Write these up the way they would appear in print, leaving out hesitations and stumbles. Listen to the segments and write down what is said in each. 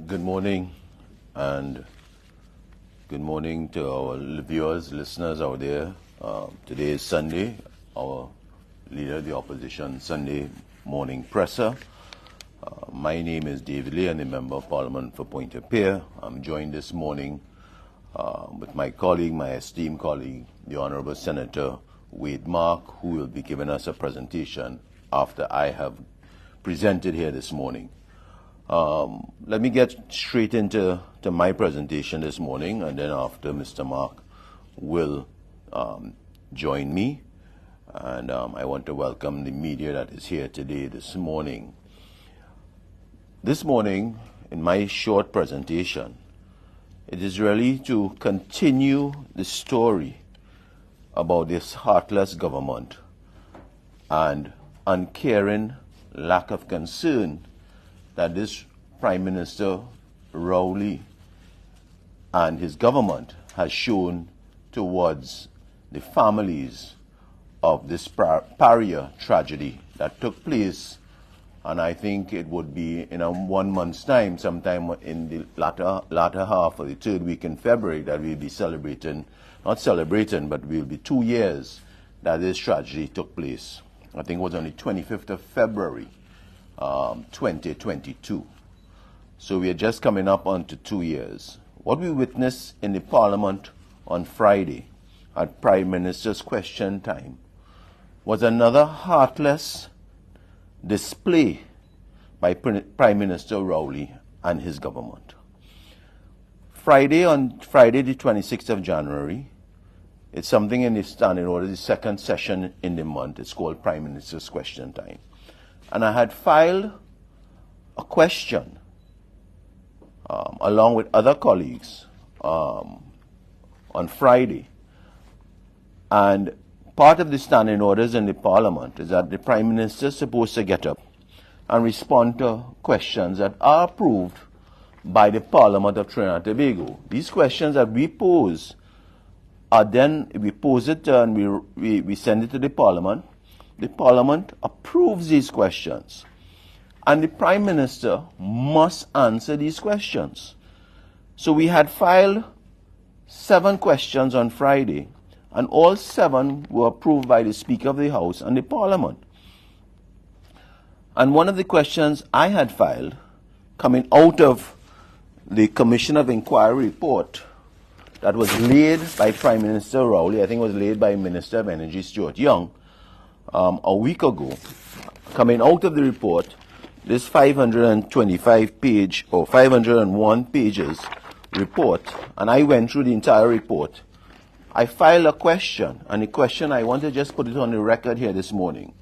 Good morning, and good morning to our viewers, listeners out there. Today is Sunday, our leader of the opposition Sunday morning presser. My name is David Lee, and I'm a member of Parliament for Pointe-a-Pierre. I'm joined this morning with my colleague, my esteemed colleague, the Honorable Senator Wade Mark, who will be giving us a presentation after I have presented here this morning. Let me get straight into my presentation this morning, and then after Mr. Mark will join me. And I want to welcome the media that is here today this morning. This morning, in my short presentation, it is really to continue the story about this heartless government and uncaring lack of concern that this Prime Minister Rowley and his government has shown towards the families of this Paria tragedy that took place. And I think it would be in 1 month's time, sometime in the latter half of the third week in February, that we'll be celebrating, not celebrating, but we'll be 2 years that this tragedy took place. I think it was on the 25th of February, 2022. So we are just coming up onto 2 years. What we witnessed in the Parliament on Friday at Prime Minister's question time was another heartless display by Prime Minister Rowley and his government. On Friday the 26th of January, it's something in the standing order, the second session in the month. It's called Prime Minister's question time. And I had filed a question along with other colleagues on Friday. And part of the standing orders in the Parliament is that the Prime Minister is supposed to get up and respond to questions that are approved by the Parliament of Trinidad and Tobago. These questions that we pose are then, we pose it and we send it to the Parliament. The Parliament approves these questions, and the Prime Minister must answer these questions. So we had filed 7 questions on Friday, and all 7 were approved by the Speaker of the House and the Parliament. And one of the questions I had filed, coming out of the Commission of Inquiry report that was laid by Prime Minister Rowley, I think it was laid by Minister of Energy Stuart Young, a week ago, coming out of the report, this 525 page or 501 pages report, and I went through the entire report. I filed a question, and the question, I want to just put it on the record here this morning.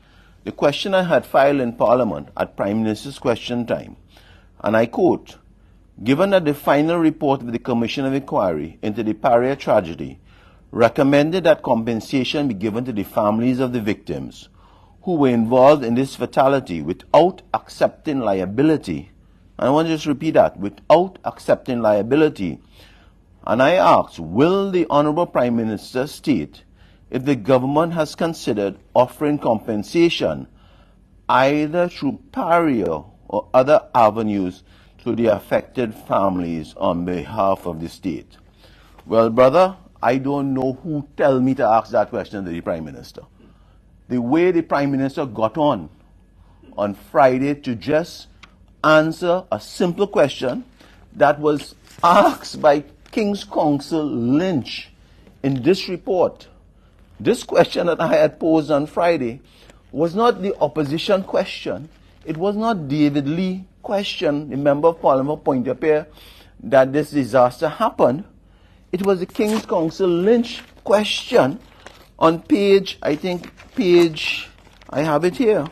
The question I had filed in Parliament at Prime Minister's question time, and I quote, "Given that the final report of the Commission of Inquiry into the Paria tragedy recommended that compensation be given to the families of the victims who were involved in this fatality without accepting liability," and I want to just repeat that, without accepting liability. And I asked, will the Honorable Prime Minister state if the government has considered offering compensation either through Paria or other avenues to the affected families on behalf of the state? Well, brother, I don't know who tell me to ask that question to the Prime Minister. The way the Prime Minister got on Friday to just answer a simple question that was asked by King's Counsel Lynch in this report. This question that I had posed on Friday was not the opposition question. It was not David Lee question, the Member of Parliament of Pointe-a-Pierre, that this disaster happened. It was the King's Counsel Lynch question on page, I have it here.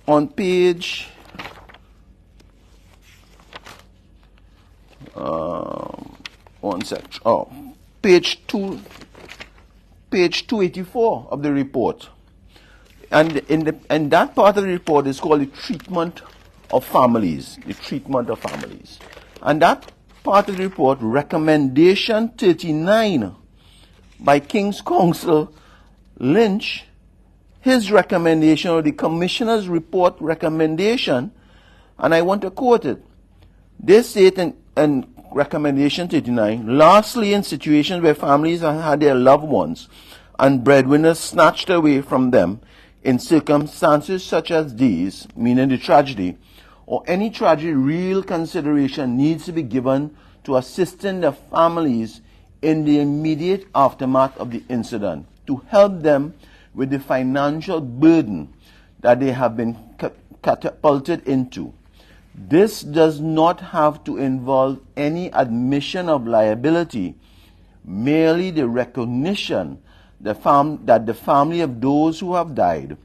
On page, page 284 of the report. And in that part of the report is called the treatment of families. The treatment of families. And that part of the report, recommendation 39 by King's Counsel Lynch, his recommendation or the Commissioner's report recommendation And I want to quote it. They state in Recommendation 39, lastly, in situations where families have had their loved ones and breadwinners snatched away from them in circumstances such as these, meaning the tragedy, or any tragedy, real consideration needs to be given to assisting the families in the immediate aftermath of the incident to help them with the financial burden that they have been catapulted into. This does not have to involve any admission of liability, merely the recognition that the family of those who have died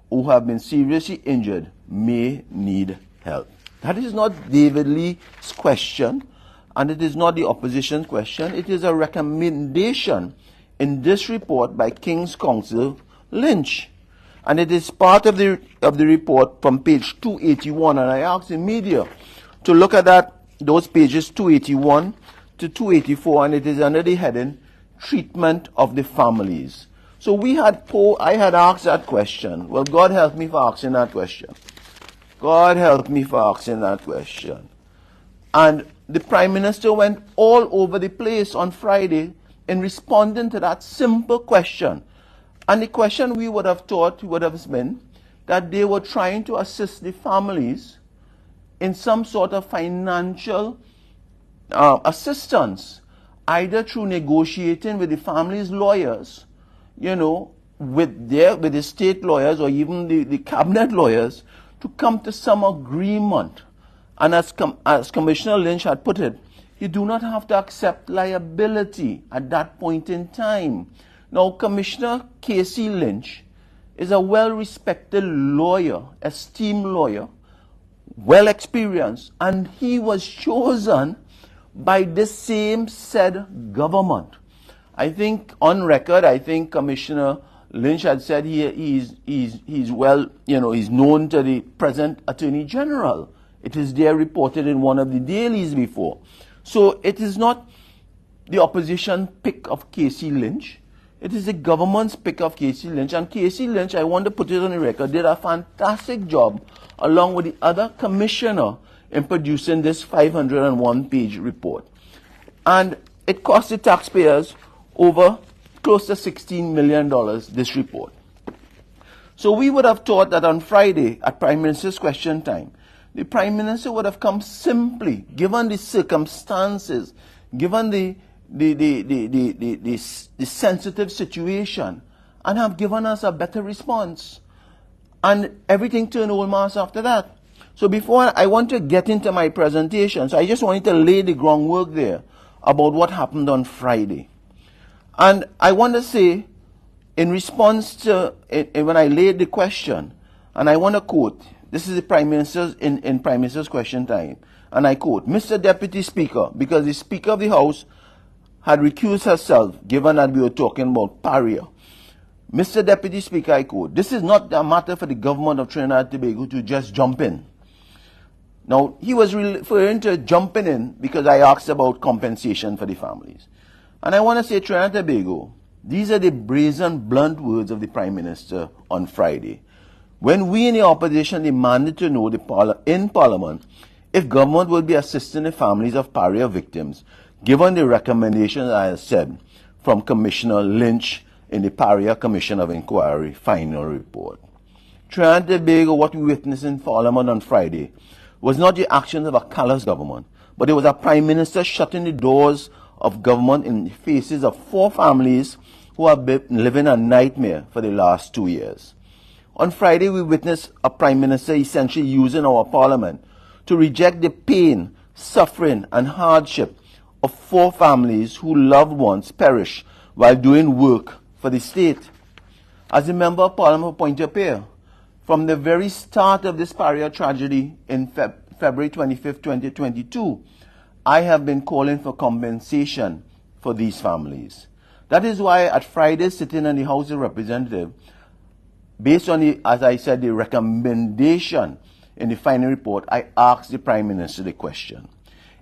or who have been seriously injured may need help. That is not David Lee's question, and it is not the opposition's question. It is a recommendation in this report by King's Counsel Lynch. And it is part of the report from page 281. And I asked the media to look at those pages 281 to 284, and it is under the heading Treatment of the Families. So I had asked that question. Well, God help me for asking that question. God help me for asking that question. And the Prime Minister went all over the place on Friday in responding to that simple question. And the question we would have thought would have been that they were trying to assist the families in some sort of financial assistance, either through negotiating with the families' lawyers, with the state lawyers or even the cabinet lawyers to come to some agreement. And as Commissioner Lynch had put it, you do not have to accept liability at that point in time. Now, Commissioner Casey Lynch is a well-respected lawyer, esteemed lawyer, well-experienced, and he was chosen by this same said government. I think on record, Commissioner Lynch had said he's well, he's known to the present Attorney General. It is there reported in one of the dailies before. So it is not the opposition pick of Casey Lynch. It is the government's pick of Casey Lynch. And Casey Lynch, I want to put it on the record, did a fantastic job along with the other commissioner in producing this 501-page report. And it cost the taxpayers over close to $16 million, this report. So we would have thought that on Friday, at Prime Minister's question time, the Prime Minister would have come simply, given the circumstances, given the sensitive situation, and have given us a better response. And everything turned old mass after that. So before I want to get into my presentation, so I just wanted to lay the groundwork there about what happened on Friday. And I want to say, in response to, when I laid the question, and I want to quote, this is the Prime Minister's, in Prime Minister's question time, and I quote, Mr. Deputy Speaker, because the Speaker of the House had recused herself, given that we were talking about Paria. Mr. Deputy Speaker, I quote, this is not a matter for the government of Trinidad and Tobago to just jump in. Now, he was referring to jumping in because I asked about compensation for the families. And I want to say, Trinidad and Tobago, these are the brazen, blunt words of the Prime Minister on Friday. When we in the opposition demanded to know in Parliament if government will be assisting the families of Paria victims, given the recommendations I have said from Commissioner Lynch in the Paria Commission of Inquiry final report. Trinidad and Tobago, what we witnessed in Parliament on Friday, was not the actions of a callous government, but it was a Prime Minister shutting the doors of government in the faces of 4 families who have been living a nightmare for the last 2 years. On Friday, we witnessed a Prime Minister essentially using our Parliament to reject the pain, suffering, and hardship of 4 families whose loved ones perished while doing work for the state. As a member of Parliament for Pointe-a-Pierre, from the very start of this Paria tragedy in February 25, 2022, I have been calling for compensation for these families. That is why at Friday's sitting in the House of Representatives, based on as I said, the recommendation in the final report, I asked the Prime Minister the question.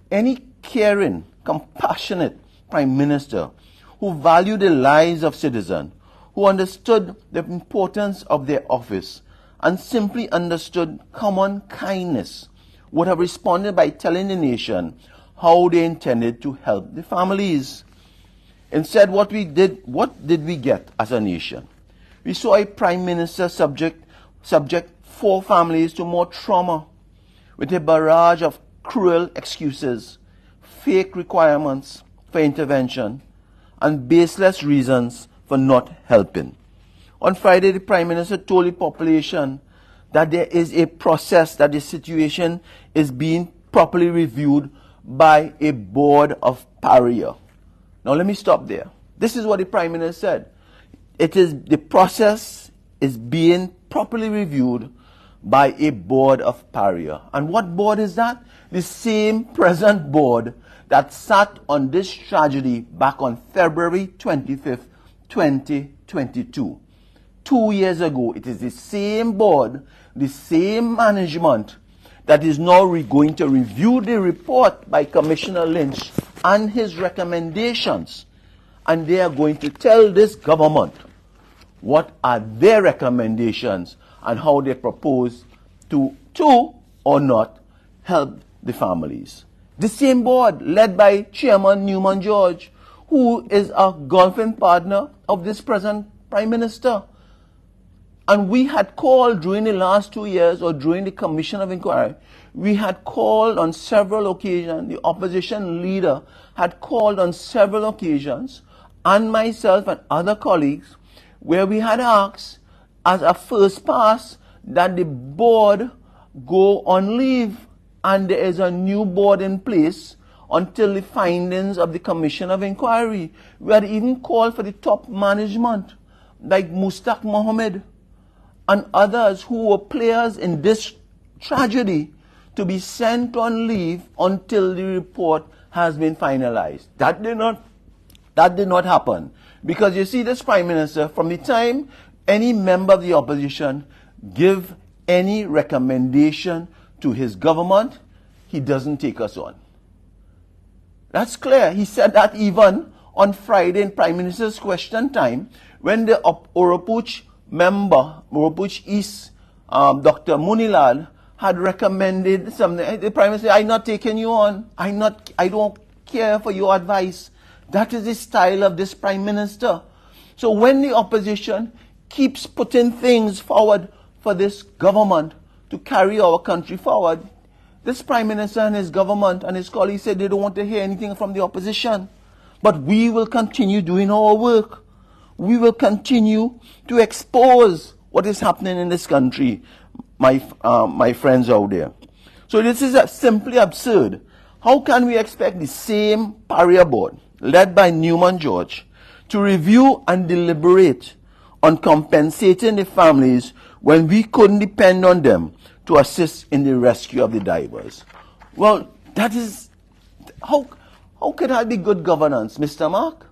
Any caring, compassionate Prime Minister who valued the lives of citizens, who understood the importance of their office, and simply understood common kindness, would have responded by telling the nation how they intended to help the families. Instead, what did we get as a nation? We saw a prime minister subject 4 families to more trauma with a barrage of cruel excuses, fake requirements for intervention, and baseless reasons for not helping. On Friday, the Prime Minister told the population that there is a process, that the situation is being properly reviewed by a board of pariah. Now let me stop there. This is what the Prime Minister said. The process is being properly reviewed by a board of pariah. And what board is that? The same present board that sat on this tragedy back on February 25th, 2022. 2 years ago, it is the same board, the same management that is now going to review the report by Commissioner Lynch and his recommendations. And they are going to tell this government what are their recommendations and how they propose to or not help the families. The same board led by Chairman Newman George, who is a golfing partner of this present Prime Minister. And we had called during the last 2 years, or during the Commission of Inquiry, we had called on several occasions, the opposition leader had called on several occasions, and myself and other colleagues, where we had asked as a first pass that the board go on leave and there is a new board in place until the findings of the Commission of Inquiry. We had even called for the top management like Mustaq Mohammed and others who were players in this tragedy to be sent on leave until the report has been finalized. That did not happen. Because you see, this Prime Minister, from the time any member of the opposition give any recommendation to his government, he doesn't take us on. That's clear. He said that even on Friday in Prime Minister's question time, when the Oropouche member, Oropouche East, Dr. Munilal, had recommended something, the Prime Minister said, I'm not taking you on. I don't care for your advice. That is the style of this Prime Minister. So when the opposition keeps putting things forward for this government to carry our country forward, this Prime Minister and his government and his colleagues said they don't want to hear anything from the opposition. But we will continue doing our work. We will continue to expose what is happening in this country, my friends out there. So this is simply absurd. How can we expect the same pariah board, led by Newman George, to review and deliberate on compensating the families when we couldn't depend on them to assist in the rescue of the divers? Well, that is, how could that be good governance, Mr. Mark?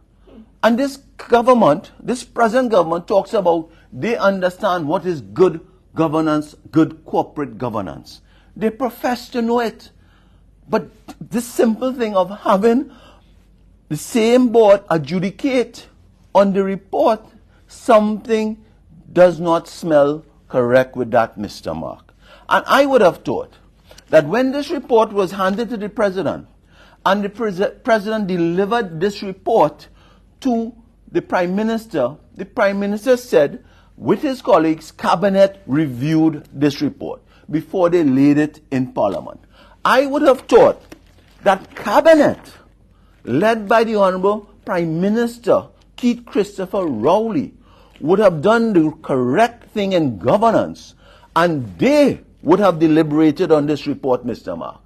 And this government, this present government, talks about they understand what is good governance, good corporate governance. They profess to know it. But this simple thing of having the same board adjudicate on the report, something does not smell correct with that, Mr. Mark. And I would have thought that when this report was handed to the president, and the president delivered this report to the Prime Minister said, with his colleagues, Cabinet reviewed this report before they laid it in Parliament. I would have thought that Cabinet, led by the Honorable Prime Minister Keith Christopher Rowley, would have done the correct thing in governance, and they would have deliberated on this report, Mr. Mark.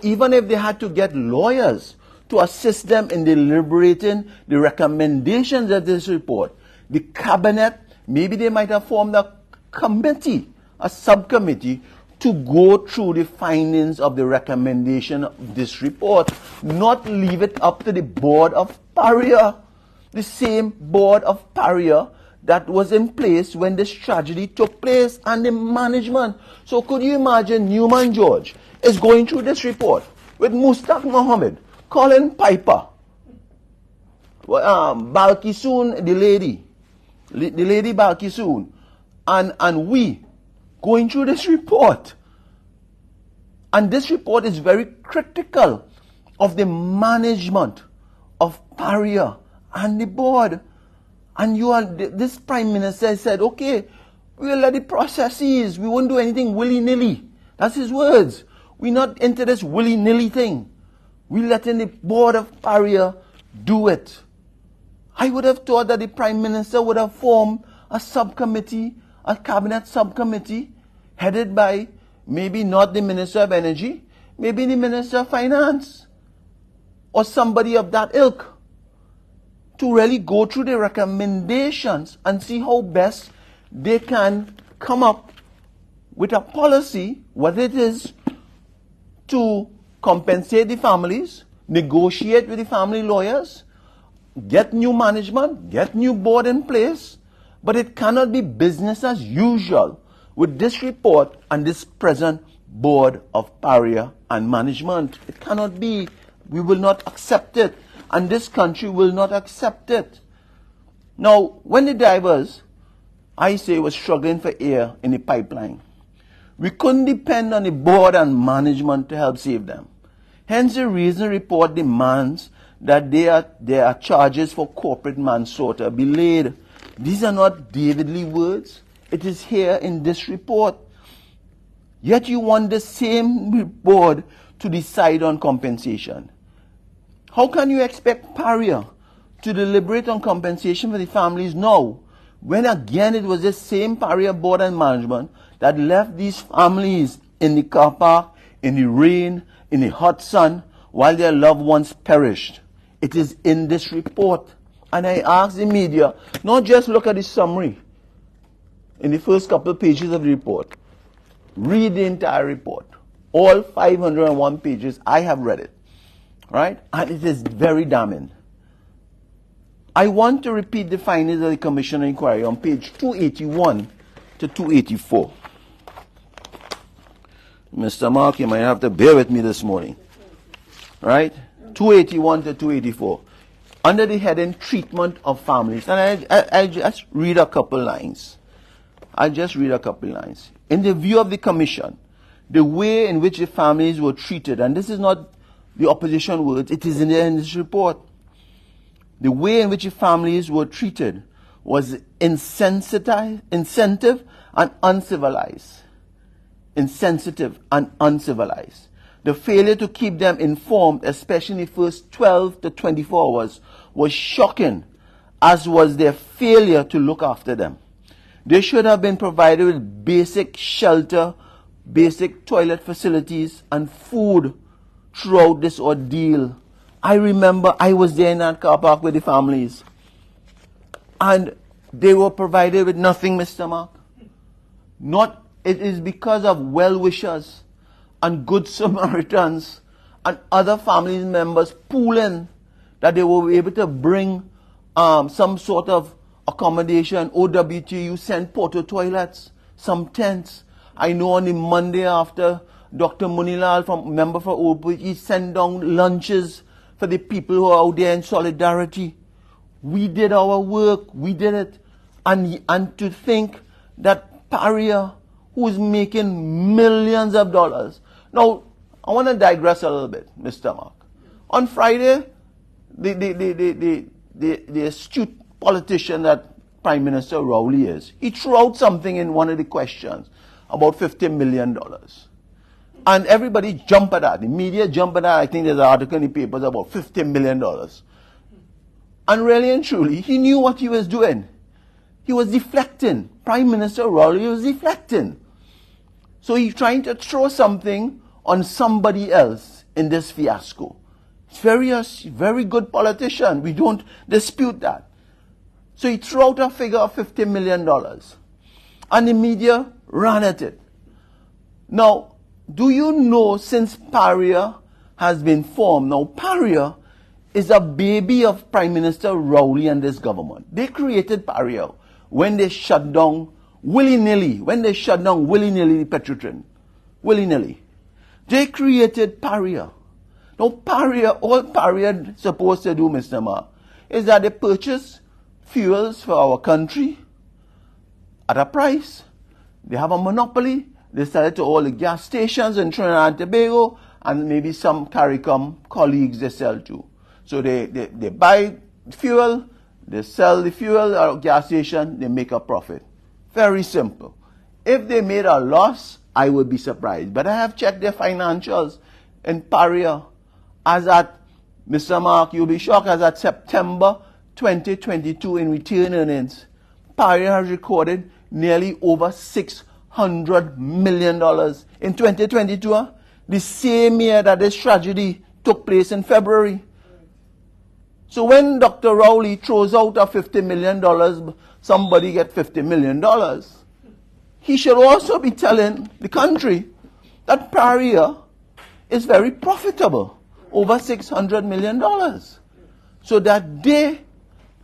Even if they had to get lawyers to assist them in deliberating the recommendations of this report, the Cabinet, maybe they might have formed a committee, a subcommittee, to go through the findings of the recommendation of this report, not leave it up to the board of pariah, the same board of pariah that was in place when this tragedy took place, and the management. So could you imagine Newman George is going through this report with Mustaq Mohammed, Colin Piper, Balkisoon, the lady Balkisoon, and we going through this report. And this report is very critical of the management of Paria and the board. And this Prime Minister said, okay, we'll let the process ease. We won't do anything willy-nilly. That's his words. We're not into this willy-nilly thing. We're letting the board of Paria do it. I would have thought that the Prime Minister would have formed a subcommittee, a cabinet subcommittee, headed by maybe not the Minister of Energy, maybe the Minister of Finance, or somebody of that ilk, to really go through the recommendations and see how best they can come up with a policy, whether it is to compensate the families, negotiate with the family lawyers, get new management, get new board in place, but it cannot be business as usual with this report and this present board of Paria and management. It cannot be. We will not accept it, and this country will not accept it. Now, when the divers, I say, was struggling for air in the pipeline, we couldn't depend on the board and management to help save them. Hence the reason the report demands that there are charges for corporate manslaughter be laid. These are not David Lee words. It is here in this report. Yet you want the same board to decide on compensation. How can you expect Paria to deliberate on compensation for the families now, when again it was the same Paria board and management that left these families in the car park, in the rain, in the hot sun, while their loved ones perished? It is in this report. And I ask the media, not just look at the summary in the first couple of pages of the report. Read the entire report. All 501 pages, I have read it. Right? And it is very damning. I want to repeat the findings of the Commission of Inquiry on page 281 to 284. Mr. Mark, you might have to bear with me this morning. Right? 281 to 284. Under the heading Treatment of Families. And I'll just read a couple lines. In the view of the Commission, the way in which the families were treated, and this is not the opposition words, it is in this report. The way in which the families were treated was insensitive and uncivilized. Insensitive and uncivilized. The failure to keep them informed, especially in the first 12 to 24 hours, was shocking, as was their failure to look after them. They should have been provided with basic shelter, basic toilet facilities, and food throughout this ordeal. I remember I was there in that car park with the families, and they were provided with nothing, Mr. Mark. It is because of well-wishers and good Samaritans and other family members pooling that they were able to bring some sort of accommodation. OWTU sent porta toilets, some tents. I know on the Monday after, Dr. Munilal, member for OWTU, sent down lunches for the people who are out there in solidarity. We did our work. We did it. And to think that Paria, who is making millions of dollars. Now, I want to digress a little bit, Mr. Mark. On Friday, the astute politician that Prime Minister Rowley is, he threw out something in one of the questions about $50 million. And everybody jumped at that. The media jumped at that. I think there's an article in the papers about $50 million. And really and truly, he knew what he was doing. He was deflecting. Prime Minister Rowley was deflecting. So he's trying to throw something on somebody else in this fiasco. He's a very good politician. We don't dispute that. So he threw out a figure of $50 million. And the media ran at it. Now, do you know, since Paria has been formed, now Paria is a baby of Prime Minister Rowley and this government. They created Paria when they shut down willy-nilly, the Petrotrin. Willy-nilly. They created Paria. Now Paria, all Paria is supposed to do, Mr. Ma, is that they purchase fuels for our country at a price. They have a monopoly. They sell it to all the gas stations in Trinidad and Tobago, and maybe some CARICOM colleagues they sell to. So they buy fuel, they sell the fuel at a gas station, they make a profit. Very simple. If they made a loss, I would be surprised. But I have checked their financials in Paria. As at, Mr. Mark, you'll be shocked, as at September 2022 in retained earnings, Paria has recorded nearly over $600 million. In 2022, the same year that this tragedy took place in February. So when Dr. Rowley throws out a $50 million, somebody get $50 million, he should also be telling the country that Paria is very profitable, over $600 million. So that they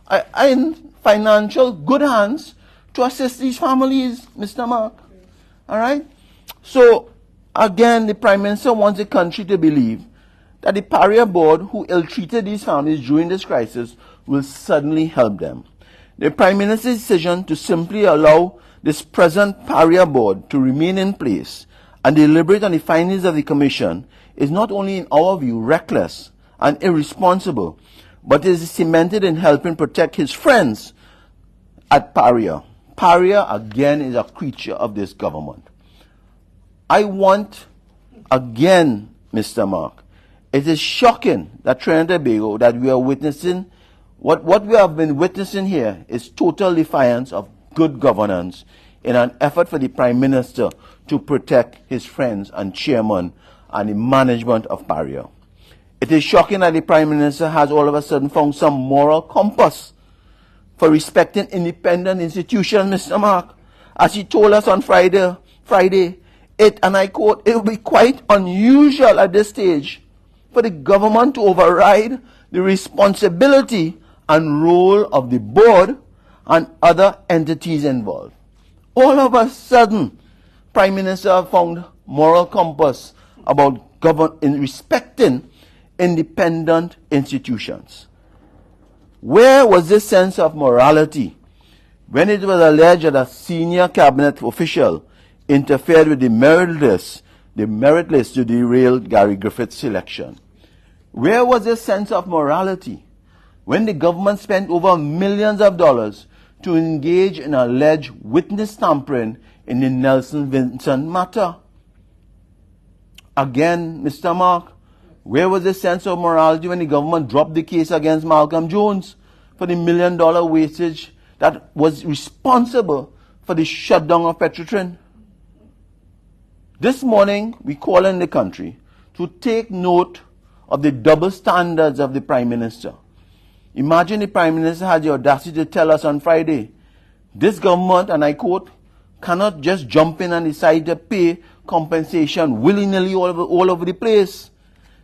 are in financial good hands to assist these families, Mr. Mark. All right? So, again, the Prime Minister wants the country to believe that the Paria board, who ill-treated these families during this crisis, will suddenly help them. The Prime Minister's decision to simply allow this present Paria board to remain in place and deliberate on the findings of the Commission is not only, in our view, reckless and irresponsible, but is cemented in helping protect his friends at Paria. Paria, again, is a creature of this government. I want, again, Mr. Mark, it is shocking that Trinidad and Tobago, that we are witnessing, what we have been witnessing here is total defiance of good governance in an effort for the Prime Minister to protect his friends and chairman and the management of Paria. It is shocking that the Prime Minister has all of a sudden found some moral compass for respecting independent institutions, Mr. Mark. As he told us on Friday, and I quote, it will be quite unusual at this stage for the government to override the responsibility and role of the board and other entities involved. All of a sudden, Prime Minister found moral compass about in respecting independent institutions. Where was this sense of morality when it was alleged that a senior cabinet official interfered with the merit list to derail Gary Griffith's selection? Where was this sense of morality when the government spent over millions of dollars to engage in alleged witness tampering in the Nelson Vincent matter? Again, Mr. Mark, where was the sense of morality when the government dropped the case against Malcolm Jones for the $1 million wastage that was responsible for the shutdown of Petrotrin? This morning, we call on the country to take note of the double standards of the Prime Minister. Imagine the Prime Minister had the audacity to tell us on Friday, this government, and I quote, cannot just jump in and decide to pay compensation willy-nilly all over the place.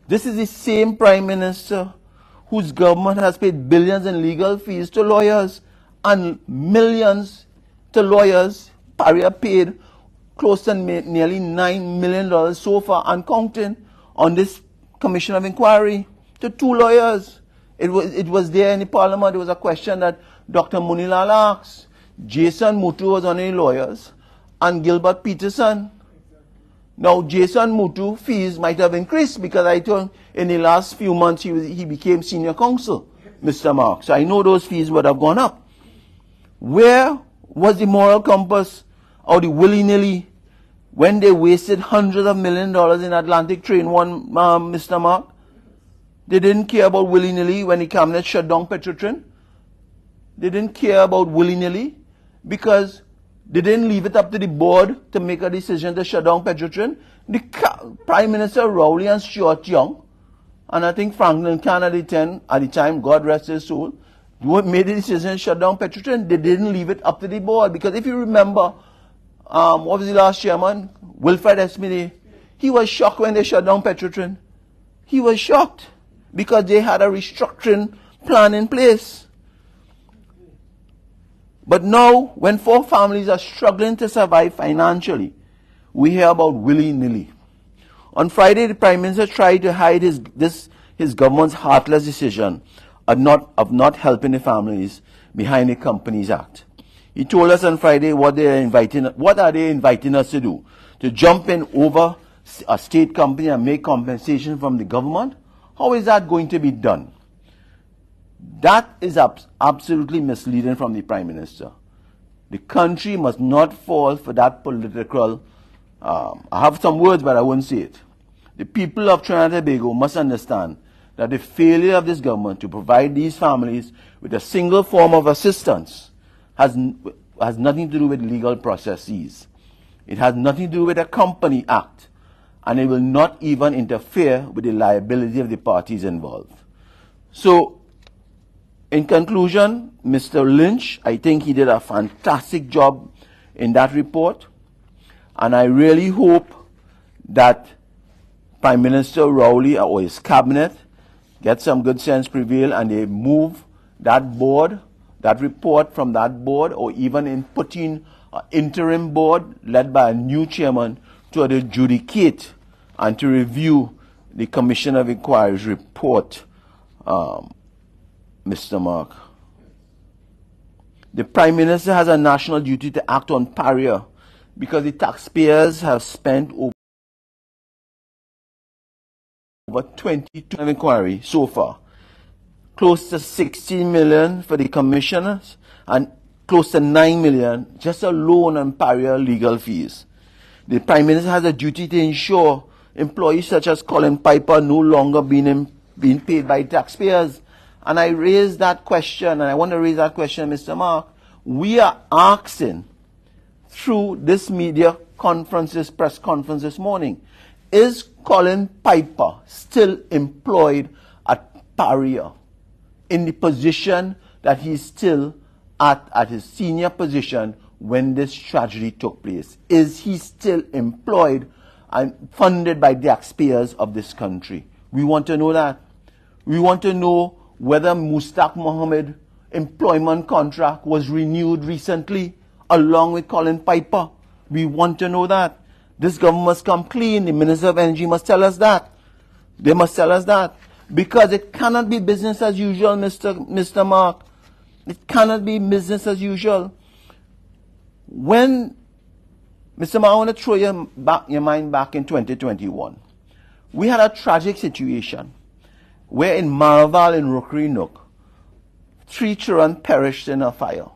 This is the same Prime Minister whose government has paid billions in legal fees to lawyers and millions to lawyers. Paria paid close to nearly $9 million so far and counting on this Commission of Inquiry to 2 lawyers. It was there in the Parliament. There was a question that Dr. Munilal asked. Jason Mutu was one of the lawyers and Gilbert Peterson. Now, Jason Mutu fees might have increased because I told in the last few months he became senior counsel, Mr. Mark. So I know those fees would have gone up. Where was the moral compass or the willy-nilly when they wasted hundreds of millions of dollars in Atlantic Train 1, Mr. Mark? They didn't care about willy-nilly when the cabinet shut down Petrotrin. They didn't care about willy-nilly because they didn't leave it up to the board to make a decision to shut down Petrotrin. The Prime Minister Rowley and Stuart Young, and I think Franklin Can at the time, God rest his soul, made the decision to shut down Petrotrin. They didn't leave it up to the board because if you remember, what was the last chairman? Wilfred Esmide. He was shocked when they shut down Petrotrin. He was shocked because they had a restructuring plan in place. But now, when 4 families are struggling to survive financially, we hear about willy-nilly. On Friday, the Prime Minister tried to hide his government's heartless decision of not helping the families behind the Companies Act. He told us on Friday what are they inviting us to do? to jump in over a state company and make compensation from the government? How is that going to be done? That is absolutely misleading from the Prime Minister. The country must not fall for that political, I have some words but I won't say it. The people of Trinidad and Tobago must understand that the failure of this government to provide these families with a single form of assistance has nothing to do with legal processes. It has nothing to do with the Company Act, and it will not even interfere with the liability of the parties involved. So, in conclusion, Mr. Lynch, I think he did a fantastic job in that report, and I really hope that Prime Minister Rowley or his cabinet get some good sense prevail and they move that board, that report from that board, or even in putting an interim board led by a new chairman to adjudicate and to review the Commission of Inquiry's report, Mr. Mark. The Prime Minister has a national duty to act on PARIA because the taxpayers have spent over 22 inquiry so far. Close to 16 million for the commissioners and close to 9 million just alone on PARIA legal fees. The Prime Minister has a duty to ensure employees such as Colin Piper no longer being paid by taxpayers. And I raised that question, and I want to raise that question, Mr. Mark. We are asking through this media conference, press conference this morning, is Colin Piper still employed at PARIA in the position that he's still at his senior position when this tragedy took place? Is he still employed and funded by the taxpayers of this country? We want to know that. We want to know whether Mustaq Mohammed employment contract was renewed recently along with Colin Piper. We want to know that. This government must come clean. The Minister of Energy must tell us that. They must tell us that. Because it cannot be business as usual, Mr. Mark. It cannot be business as usual. When, Mr. Mark, I want to throw your mind back in 2021. We had a tragic situation where in Maraval in Rookery Nook, 3 children perished in a fire.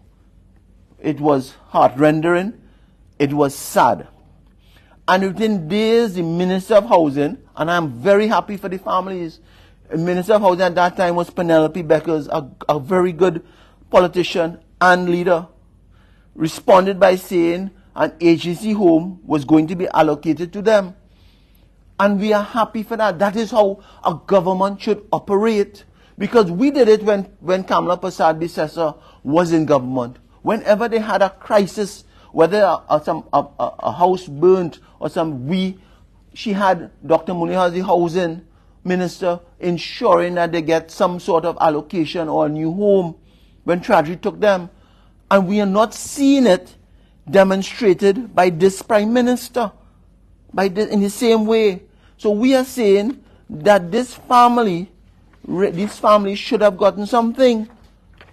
It was heart-rendering. It was sad. And within days, the Minister of Housing, and I'm very happy for the families, the Minister of Housing at that time was Penelope Beckers, a very good politician and leader, responded by saying an agency home was going to be allocated to them. And we are happy for that. That is how a government should operate. Because we did it when Kamala Persad-Bissessar was in government. Whenever they had a crisis, whether a house burnt or she had Dr. Munir as the housing minister ensuring that they get some sort of allocation or a new home when tragedy took them. And we are not seeing it demonstrated by this Prime Minister in the same way. So we are saying that these families should have gotten something.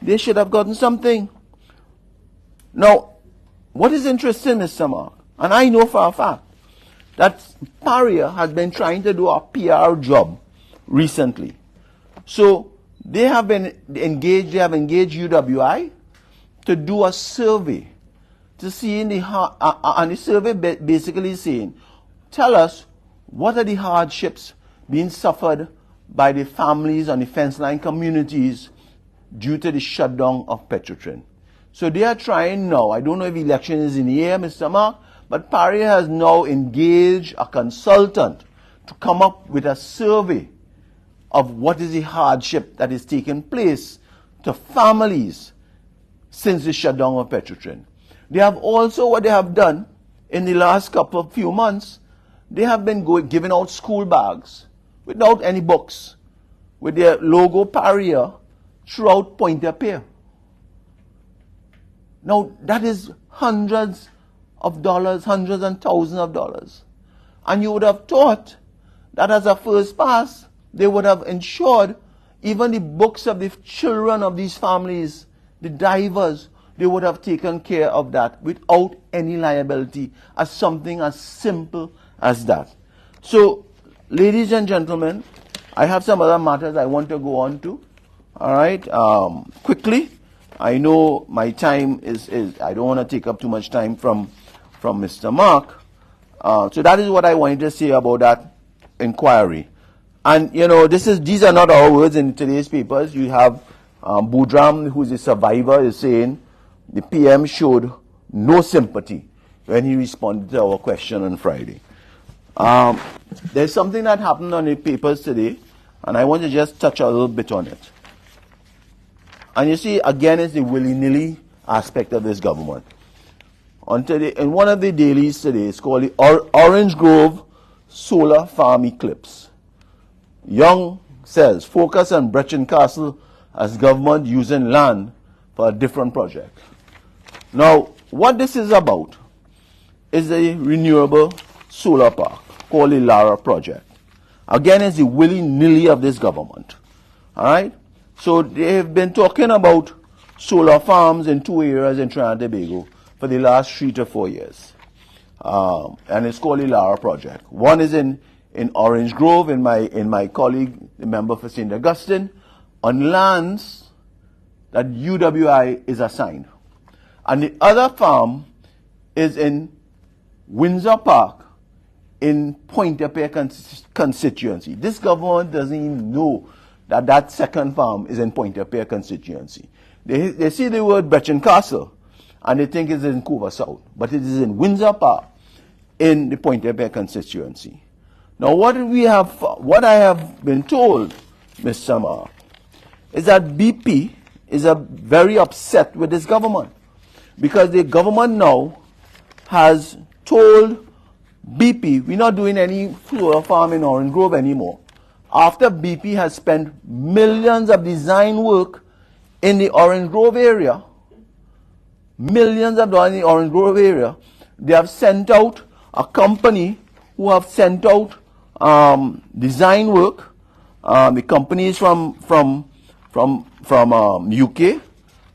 They should have gotten something. Now, what is interesting, Mr. Mark, and I know for a fact, that PARIA has been trying to do a PR job recently. So they have engaged UWI to do a survey to see and the survey basically saying, tell us what are the hardships being suffered by the families and the fence line communities due to the shutdown of Petrotrin. So they are trying now, I don't know if election is in the air, Mr. Mark, but PARIA has now engaged a consultant to come up with a survey of what is the hardship that is taking place to families since the shutdown of Petrotrin. They have also, what they have done in the last few months, they have been giving out school bags without any books, with their logo PARIA throughout Pointe-a-Pierre. Now, that is hundreds of dollars, hundreds and thousands of dollars. And you would have thought that as a first pass, they would have ensured even the books of the children of these families, the divers, they would have taken care of that without any liability, as something as simple as that. So, ladies and gentlemen, I have some other matters I want to go on to. All right, quickly. I know my time is I don't want to take up too much time from Mr. Mark. So that is what I wanted to say about that inquiry. And, you know, these are not our words in today's papers. You have Budram, who is a survivor, is saying the PM showed no sympathy when he responded to our question on Friday. There's something that happened on the papers today, and I want to just touch a little bit on it. And you see, again, it's the willy-nilly aspect of this government. On today, in one of the dailies today, it's called the Orange Grove Solar Farm Eclipse. Young says, focus on Brechin Castle as government using land for a different project. Now, what this is about is a renewable solar park called the Lara project. Again, it's the willy-nilly of this government. All right? So they have been talking about solar farms in 2 areas in Trinidad and Tobago for the last 3 to 4 years. And it's called the Lara project. One is in Orange Grove, in my colleague, the member for St. Augustine, on lands that UWI is assigned. And the other farm is in Windsor Park in Pointe-a-Pierre constituency. This government doesn't even know that that second farm is in Pointe-a-Pierre constituency. They see the word Brechin Castle and they think it's in Coover South, but it is in Windsor Park in the Pointe-a-Pierre constituency. Now what I have been told, Mr. Mark, is that BP is very upset with this government because the government now has told BP, we're not doing any solar farm in Orange Grove anymore. After BP has spent millions of design work in the Orange Grove area, millions of dollars in the Orange Grove area, they have sent out a company who have sent out design work. The company is from UK.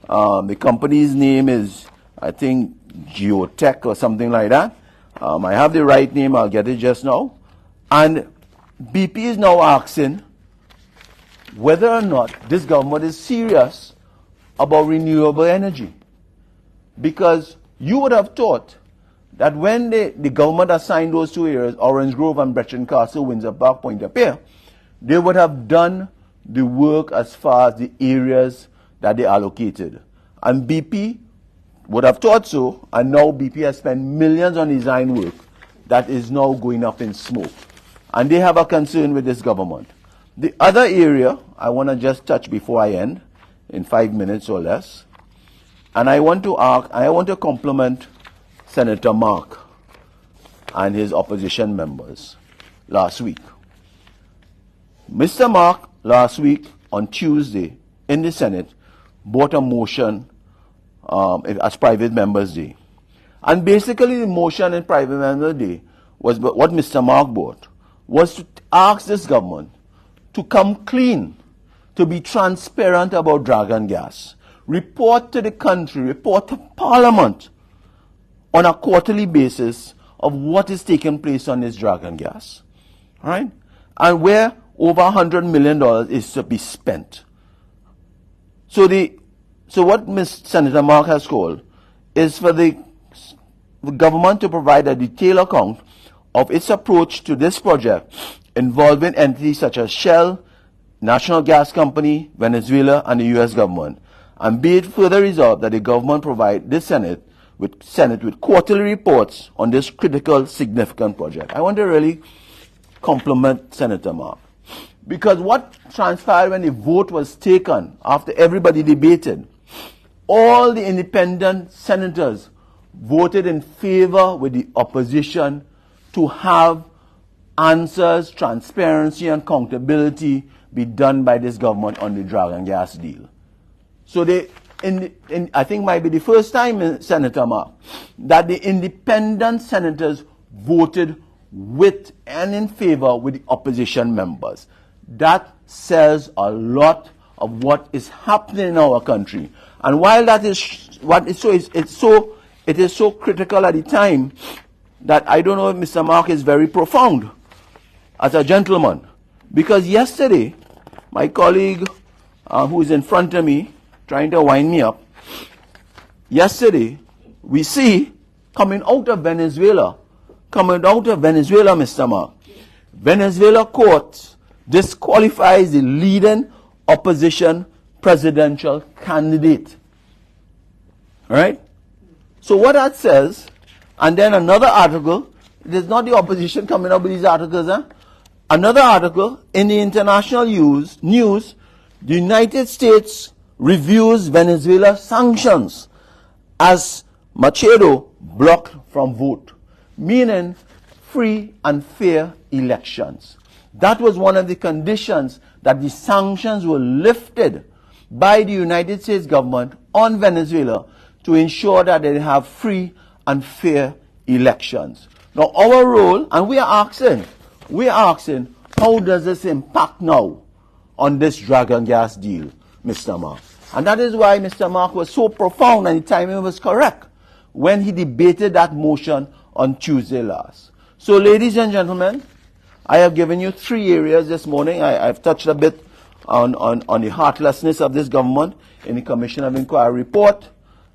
The company's name is, I think, Geotech or something like that. I have the right name, I'll get it just now. And BP is now asking whether or not this government is serious about renewable energy. Because you would have thought that when the government assigned those 2 areas, Orange Grove and Brechin Castle, Windsor Park, Pointe-a-Pierre, they would have done the work as far as the areas that they allocated. And BP would have thought so, and now BP has spent millions on design work that is now going up in smoke. And they have a concern with this government. The other area I want to just touch before I end, in 5 minutes or less, and I want to compliment Senator Mark and his opposition members last week. Mr. Mark last week on Tuesday in the Senate brought a motion as Private Members Day. And basically the motion in Private Members Day was what Mr. Mark brought was to ask this government to come clean, to be transparent about Dragon gas, report to the country, report to Parliament on a quarterly basis of what is taking place on this Dragon gas, all right? And where over $100 million is to be spent. So what Senator Mark has called is for the government to provide a detailed account of its approach to this project involving entities such as Shell, National Gas Company, Venezuela, and the U.S. government, and be it further resolved that the government provide this Senate with quarterly reports on this critical, significant project. I want to really compliment Senator Mark, because what transpired when the vote was taken after everybody debated, all the independent senators voted in favor with the opposition to have answers, transparency, and accountability be done by this government on the Dragon gas deal. So I think might be the first time, Senator Mark, that the independent senators voted with and in favor with the opposition members. That says a lot of what is happening in our country. And while that is what is so, it is so critical at the time that I don't know if Mr. Mark is very profound as a gentleman. Because yesterday, my colleague who is in front of me, trying to wind me up, yesterday, we see coming out of Venezuela, Mr. Mark, Venezuela court disqualifies the leading opposition presidential candidate. All right? So what that says, and then another article, it is not the opposition coming up with these articles, huh? Another article in the international news, the United States reviews Venezuela sanctions as Machado blocked from vote, meaning free and fair elections. That was one of the conditions that the sanctions were lifted by the United States government on Venezuela to ensure that they have free and fair elections. Now our role, and we are asking, how does this impact now on this Dragon Gas deal, Mr. Mark? And that is why Mr. Mark was so profound, and the timing was correct when he debated that motion on Tuesday last. So ladies and gentlemen, I have given you 3 areas this morning. I've touched a bit on the heartlessness of this government in the Commission of Inquiry report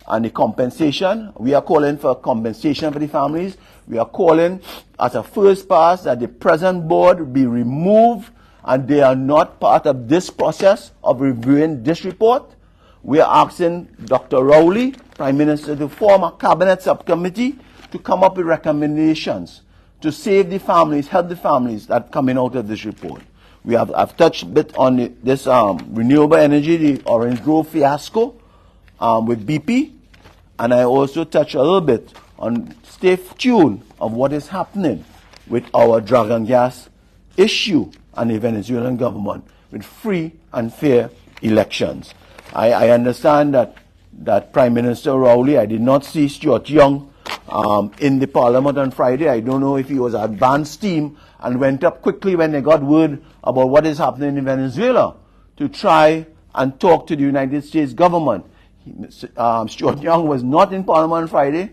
and the compensation. We are calling for compensation for the families. We are calling as a first pass that the present board be removed and they are not part of this process of reviewing this report. We are asking Dr. Rowley, Prime Minister, to form a cabinet subcommittee to come up with recommendations to save the families, help the families that are coming out of this report. I've touched a bit on this renewable energy, the Orange Grove fiasco with BP, and I also touched a little bit on stay tuned of what is happening with our Dragon Gas issue and the Venezuelan government with free and fair elections. I understand that Prime Minister Rowley, I did not see Stuart Young in the Parliament on Friday. I don't know if he was advanced team and went up quickly when they got word about what is happening in Venezuela to try and talk to the United States government. Stuart Young was not in Parliament on Friday.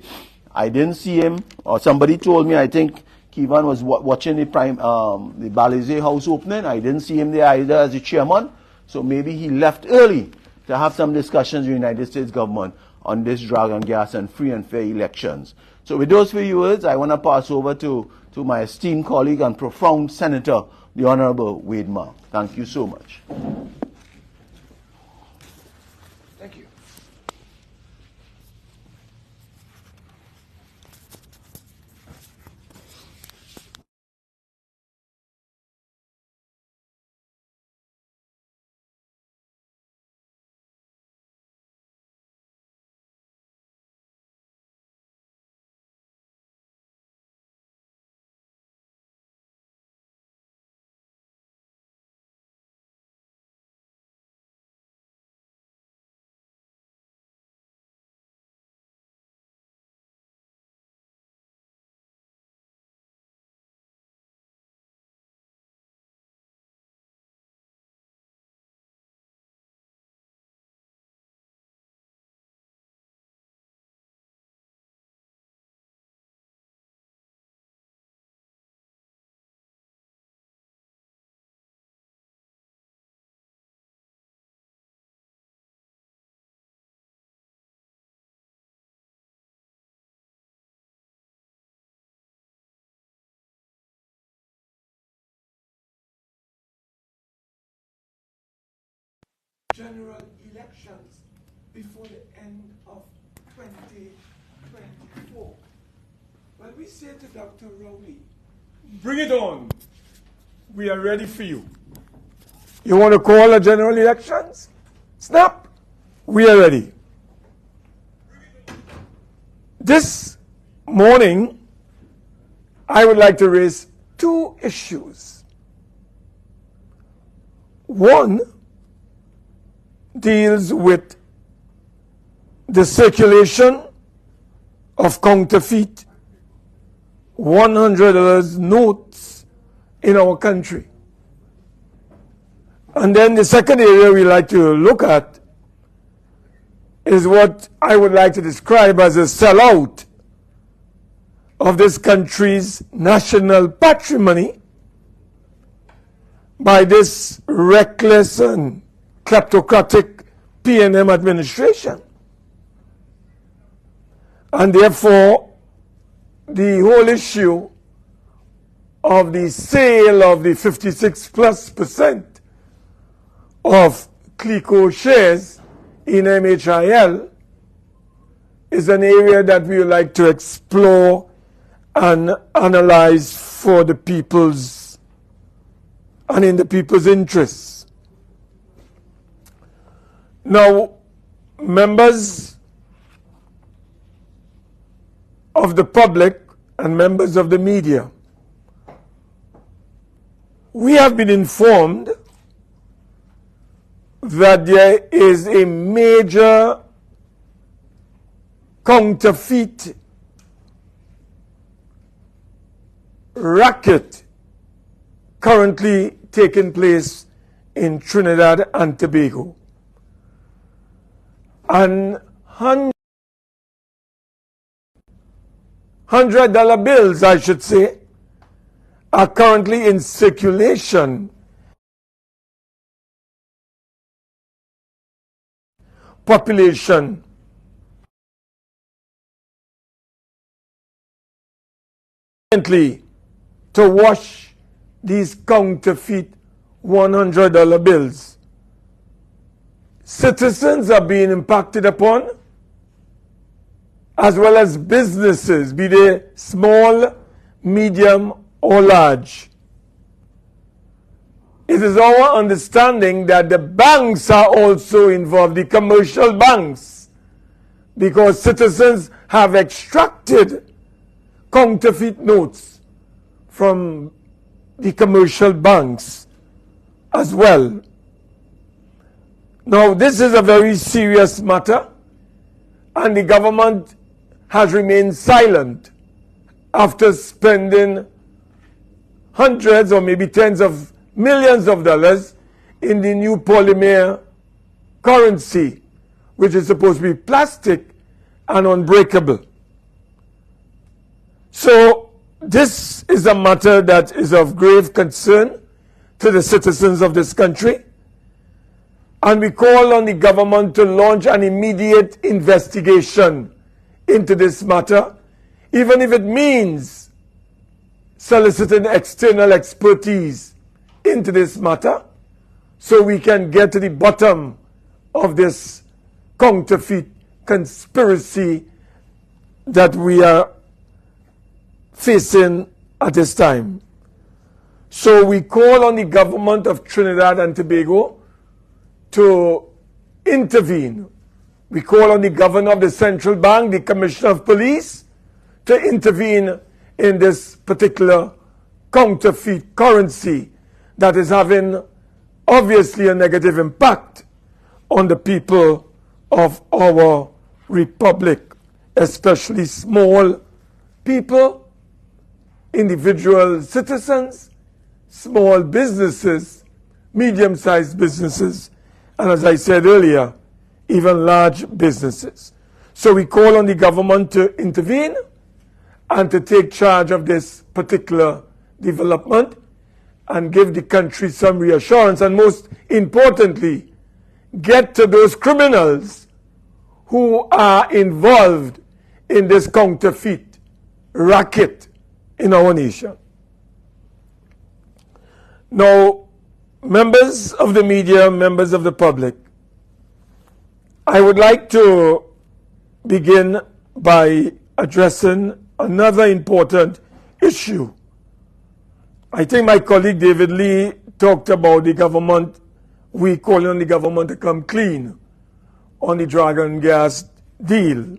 I didn't see him, or somebody told me, I think Kevin was watching the Balize House opening. I didn't see him there either as the chairman, so maybe he left early to have some discussions with the United States government on this Dragon Gas and free and fair elections. So with those few words, I want to pass over to my esteemed colleague and profound Senator, the Honorable Wade Mark. Thank you so much. Thank you. General elections before the end of 2024. Well, we say to Dr. Rowley, bring it on. We are ready for you. You want to call a general elections? Snap. We are ready. This morning, I would like to raise 2 issues. One deals with the circulation of counterfeit $100 notes in our country. And then the second area we like to look at is what I would like to describe as a sellout of this country's national patrimony by this reckless and kleptocratic P&M administration. And therefore, the whole issue of the sale of the 56+% of CLICO shares in MHIL is an area that we would like to explore and analyze for the people's and in the people's interests. Now, members of the public and members of the media, we have been informed that there is a major counterfeit racket currently taking place in Trinidad and Tobago. And $100 bills, I should say, are currently in circulation. Population to wash these counterfeit $100 bills. Citizens are being impacted upon, as well as businesses, be they small, medium, or large. It is our understanding that the banks are also involved, the commercial banks, because citizens have extracted counterfeit notes from the commercial banks as well. Now, this is a very serious matter, and the government has remained silent after spending hundreds or maybe tens of millions of dollars in the new polymer currency, which is supposed to be plastic and unbreakable. So this is a matter that is of grave concern to the citizens of this country, and we call on the government to launch an immediate investigation into this matter, even if it means soliciting external expertise into this matter, so we can get to the bottom of this counterfeit conspiracy that we are facing at this time. So we call on the government of Trinidad and Tobago to intervene. We call on the governor of the central bank, the commissioner of police, to intervene in this particular counterfeit currency that is having obviously a negative impact on the people of our republic, especially small people, individual citizens, small businesses, medium-sized businesses, and as I said earlier, even large businesses. So we call on the government to intervene and to take charge of this particular development and give the country some reassurance, and most importantly, get to those criminals who are involved in this counterfeit racket in our nation. Now, members of the media, members of the public, I would like to begin by addressing another important issue. I think my colleague David Lee talked about the government, we calling on the government to come clean on the Dragon Gas deal.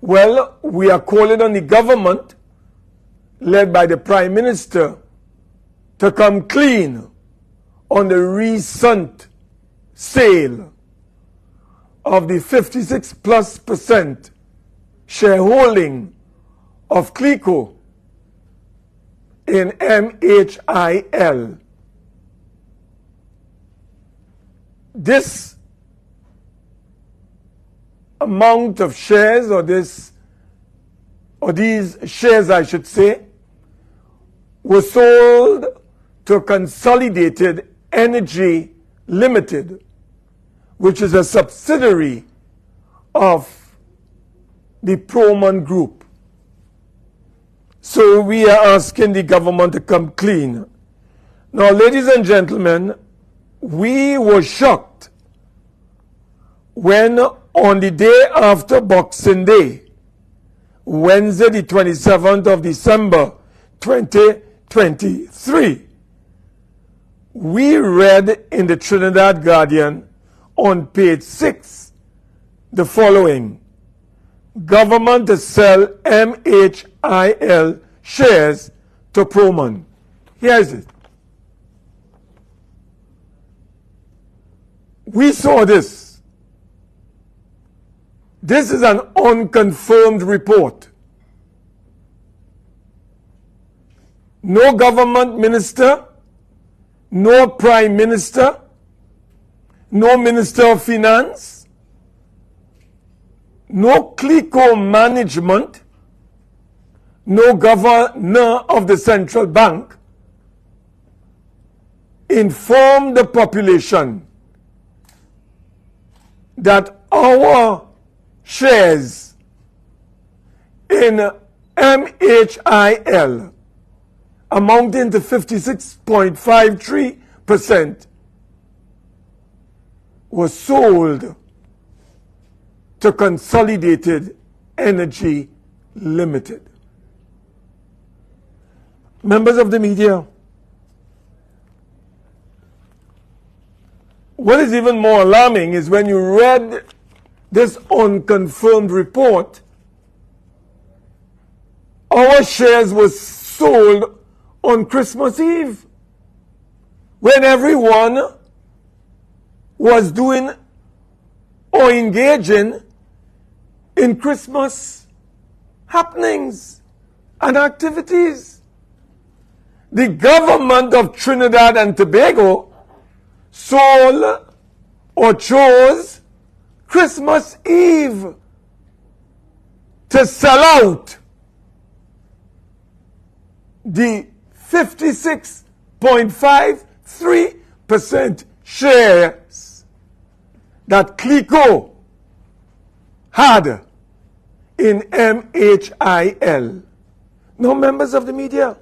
Well, we are calling on the government, led by the Prime Minister, to come clean on the recent sale of the 56+% shareholding of CLICO in MHIL. This amount of shares, or these shares, I should say, were sold to Consolidated Energy Limited, which is a subsidiary of the Proman Group. So we are asking the government to come clean. Now, ladies and gentlemen, we were shocked when on the day after Boxing Day, Wednesday the 27th of December 2023, we read in the Trinidad Guardian on page 6 the following: government to sell MHIL shares to Proman. Here's it. We saw this. This is an unconfirmed report. No government minister, no prime minister, no minister of finance, no CLICO management, no governor of the central bank informed the population that our shares in MHIL amounting to 56.53% was sold to Consolidated Energy Limited. Members of the media, what is even more alarming is when you read this unconfirmed report, our shares were sold on Christmas Eve, when everyone was doing or engaging in Christmas happenings and activities. The government of Trinidad and Tobago sold or chose Christmas Eve to sell out the 56.53% shares that CLICO had in MHIL. Now, members of the media,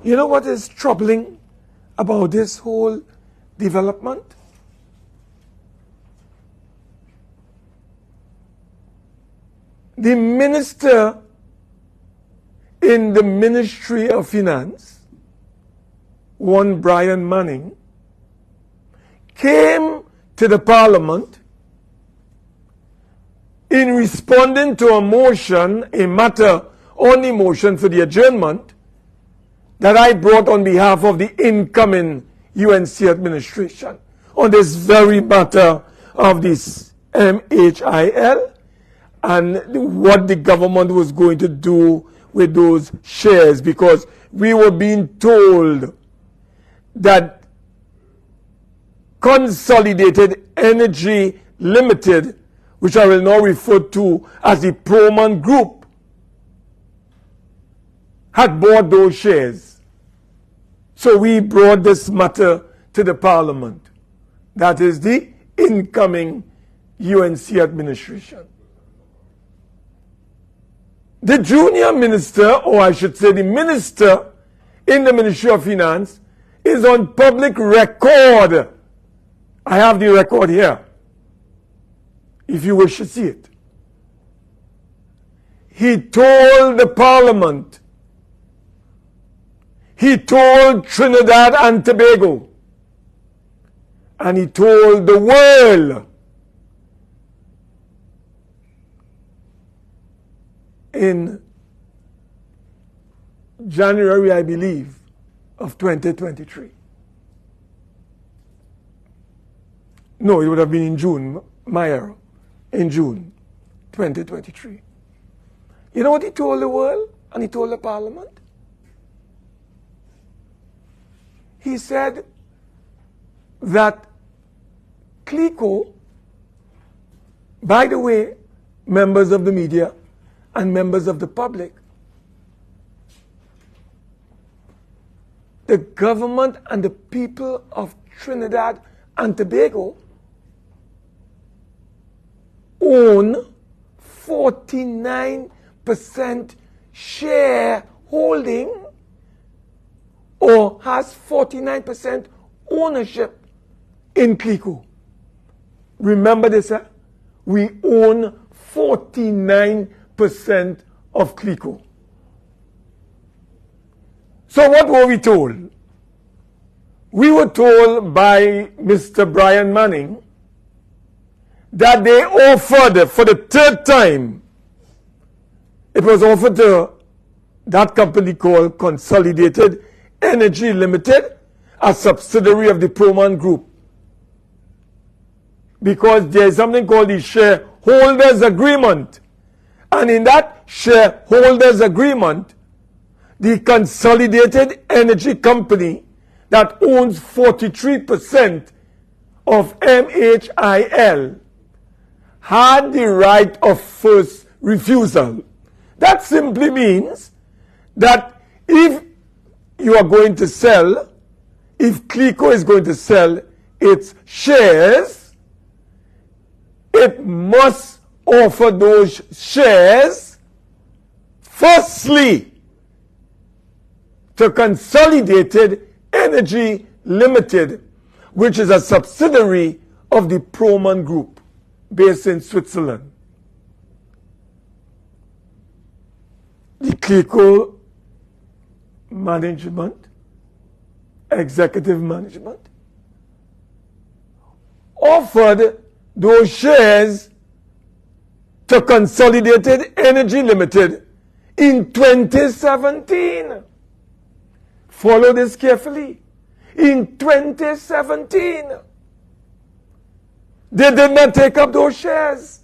you know what is troubling about this whole development? The minister in the Ministry of Finance, one Brian Manning, came to the Parliament in responding to a motion, a matter on the motion for the adjournment that I brought on behalf of the incoming UNC administration on this very matter of this MHIL and what the government was going to do with those shares, because we were being told that Consolidated Energy Limited, which I will now refer to as the Proman Group, had bought those shares. So we brought this matter to the Parliament. That is the incoming UNC administration. The junior minister, or I should say the minister in the Ministry of Finance, is on public record. I have the record here, if you wish to see it. He told the Parliament, he told Trinidad and Tobago, and he told the world in January, I believe, of 2023. No, it would have been in June, my error, in June 2023. You know what he told the world and he told the Parliament? He said that CLICO By the way, members of the media and members of the public, the government and the people of Trinidad and Tobago own 49% shareholding or has 49% ownership in CLICO. Remember this, sir? We own 49% of CLICO. So what were we told? We were told by Mr. Brian Manning that they offered for the third time, it was offered to that company called Consolidated Energy Limited, a subsidiary of the Proman Group. Because there is something called the shareholders agreement. And in that shareholders agreement, the Consolidated Energy Company that owns 43% of MHIL had the right of first refusal. That simply means that if you are going to sell, if CLICO is going to sell its shares, it must offer those shares firstly to Consolidated Energy Limited, which is a subsidiary of the Proman Group based in Switzerland. The CLICO management, executive management, offered those shares to Consolidated Energy Limited in 2017. Follow this carefully. In 2017, they did not take up those shares.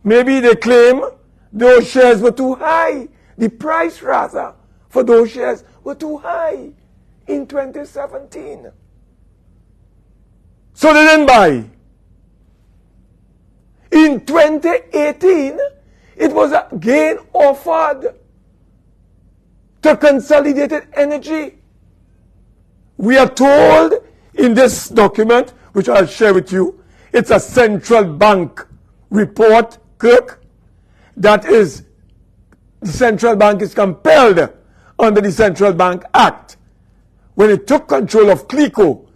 Maybe they claim those shares were too high. The price, rather, for those shares were too high in 2017. So they didn't buy. In 2018, it was again offered to Consolidated Energy. We are told in this document, which I'll share with you, it's a central bank report, Kirk, that is, the central bank is compelled under the Central Bank Act, when it took control of CLICO,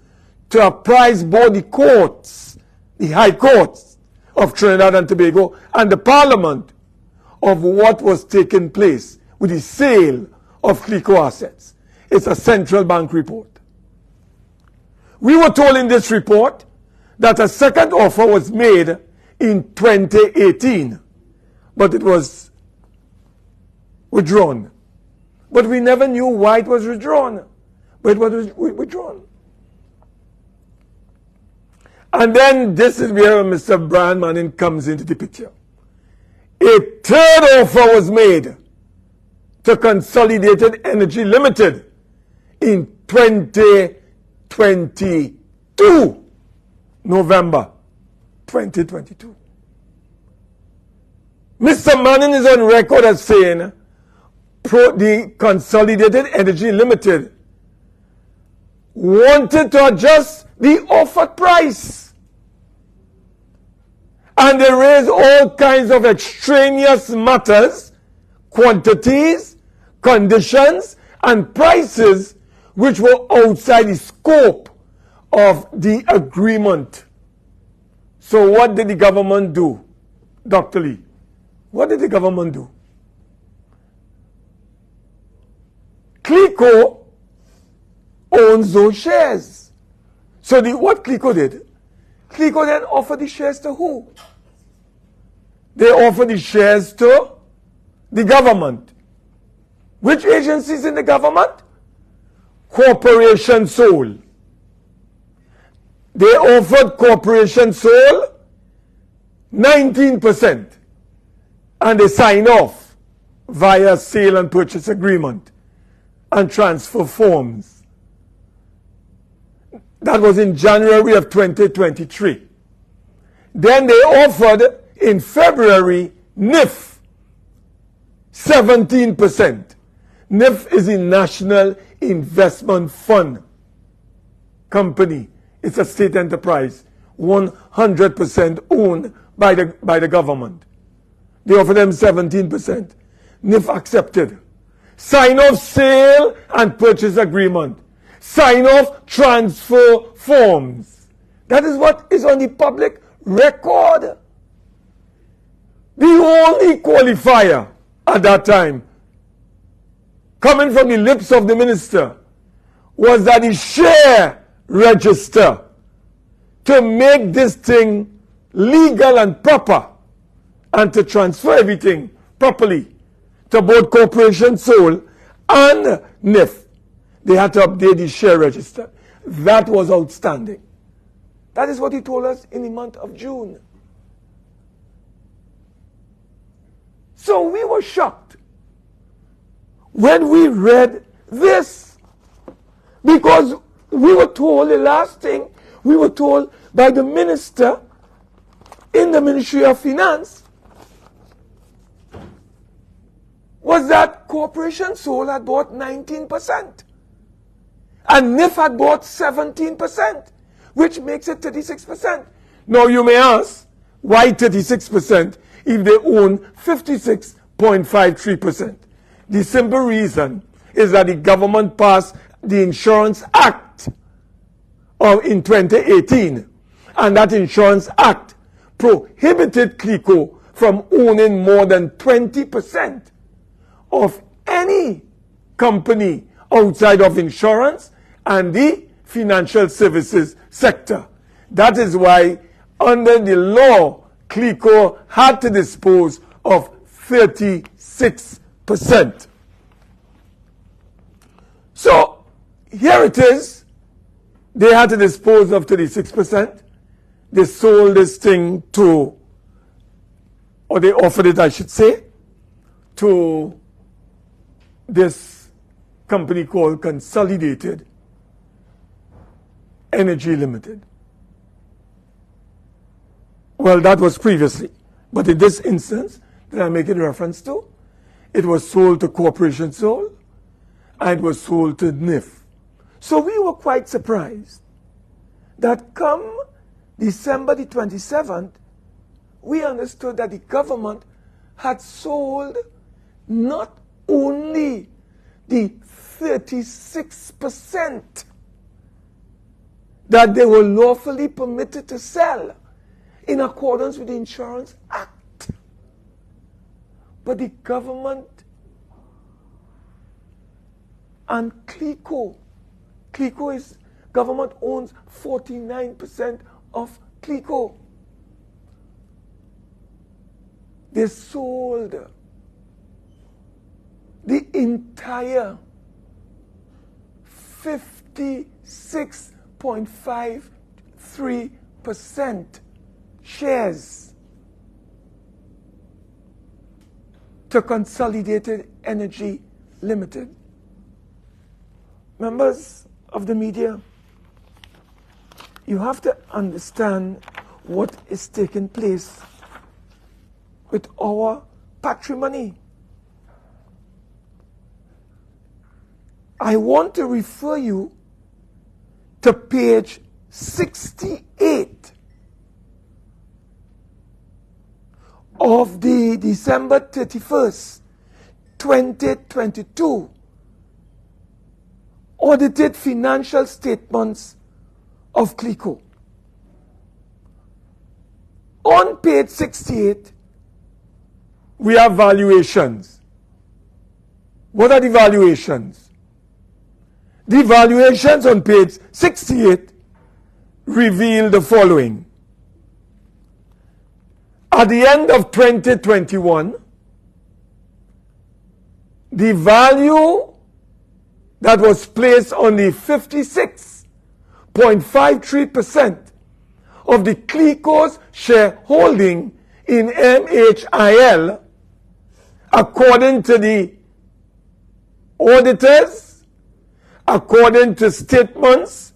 to apprise both the courts, the high courts of Trinidad and Tobago, and the Parliament of what was taking place with the sale of CLICO assets. It's a central bank report. We were told in this report that a second offer was made in 2018, but it was withdrawn. But we never knew why it was withdrawn. But it was withdrawn. And then this is where Mr. Brian Manning comes into the picture. A third offer was made to Consolidated Energy Limited in 2022, November 2022. Mr. Manning is on record as saying the Consolidated Energy Limited wanted to adjust the offered price. And they raised all kinds of extraneous matters, quantities, conditions, and prices which were outside the scope of the agreement. So what did the government do, Dr. Lee? What did the government do? CLICO owns those shares. So what CLICO did? CLICO then offered the shares to who? They offered the shares to the government. Which agencies in the government? Corporation Sole. They offered Corporation Sole 19%. And they signed off via sale and purchase agreement and transfer forms. That was in January of 2023. Then they offered in February NIF 17%. NIF is a National Investment Fund company. It's a state enterprise, 100% owned by the government. They offered them 17%. NIF accepted. Sign off sale and purchase agreement. Sign off transfer forms. That is what is on the public record. The only qualifier at that time, coming from the lips of the minister, was that the share register to make this thing legal and proper and to transfer everything properly to both Corporation Sole and NIF. They had to update the share register. That was outstanding. That is what he told us in the month of June. So we were shocked when we read this, because we were told, the last thing we were told by the minister in the Ministry of Finance was that Corporation Sole had bought 19% and NIF had bought 17%, which makes it 36%. Now you may ask, why 36% if they own 56.53%? The simple reason is that the government passed the Insurance Act in 2018, and that Insurance Act prohibited CLICO from owning more than 20% of any company outside of insurance and the financial services sector. That is why, under the law, CLICO had to dispose of 36%. So, here it is. They had to dispose of 36%. They sold this thing to, or they offered it, I should say, to this company called Consolidated Energy Limited. Well, that was previously. But in this instance that I'm making reference to, it was sold to Corporation Sole and it was sold to NIF. So we were quite surprised that come December the 27th, we understood that the government had sold not only the 36% that they were lawfully permitted to sell in accordance with the Insurance Act, but the government and CLICO is, government owns 49% of CLICO. They sold the entire 56.53% shares to Consolidated Energy Limited. Members of the media, you have to understand what is taking place with our patrimony. I want to refer you to page 68 of the December 31st, 2022 audited financial statements of CLICO. On page 68, we have valuations. What are the valuations? The valuations on page 68 reveal the following. At the end of 2021, the value that was placed on the 56.53% of the CLICO's shareholding in MHIL, according to the auditors, according to statements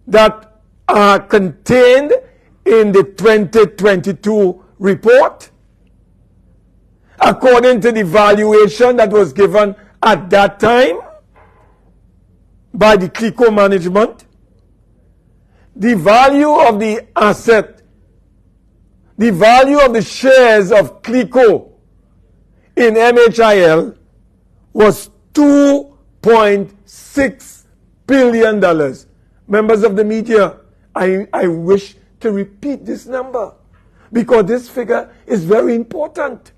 that are contained in the 2022 report, according to the valuation that was given at that time by the CLICO management, the value of the asset, the value of the shares of CLICO in MHIL was $2.6 billion. Members of the media, I wish to repeat this number because this figure is very important.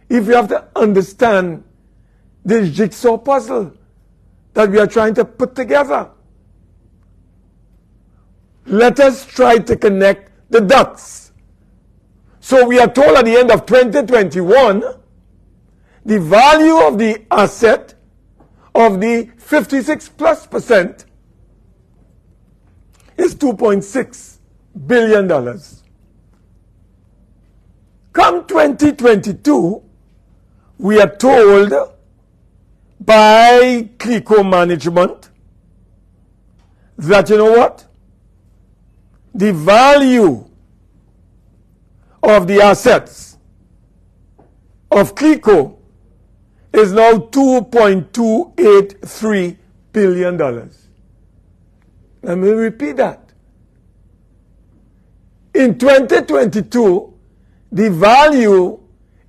If you have to understand this jigsaw puzzle that we are trying to put together, let us try to connect the dots. So we are told at the end of 2021, the value of the asset of the 56+% is $2.6 billion. Come 2022, we are told by CLICO management that, you know what? The value of the assets of CLICO is now $2.283 billion. Let me repeat that. In 2022, the value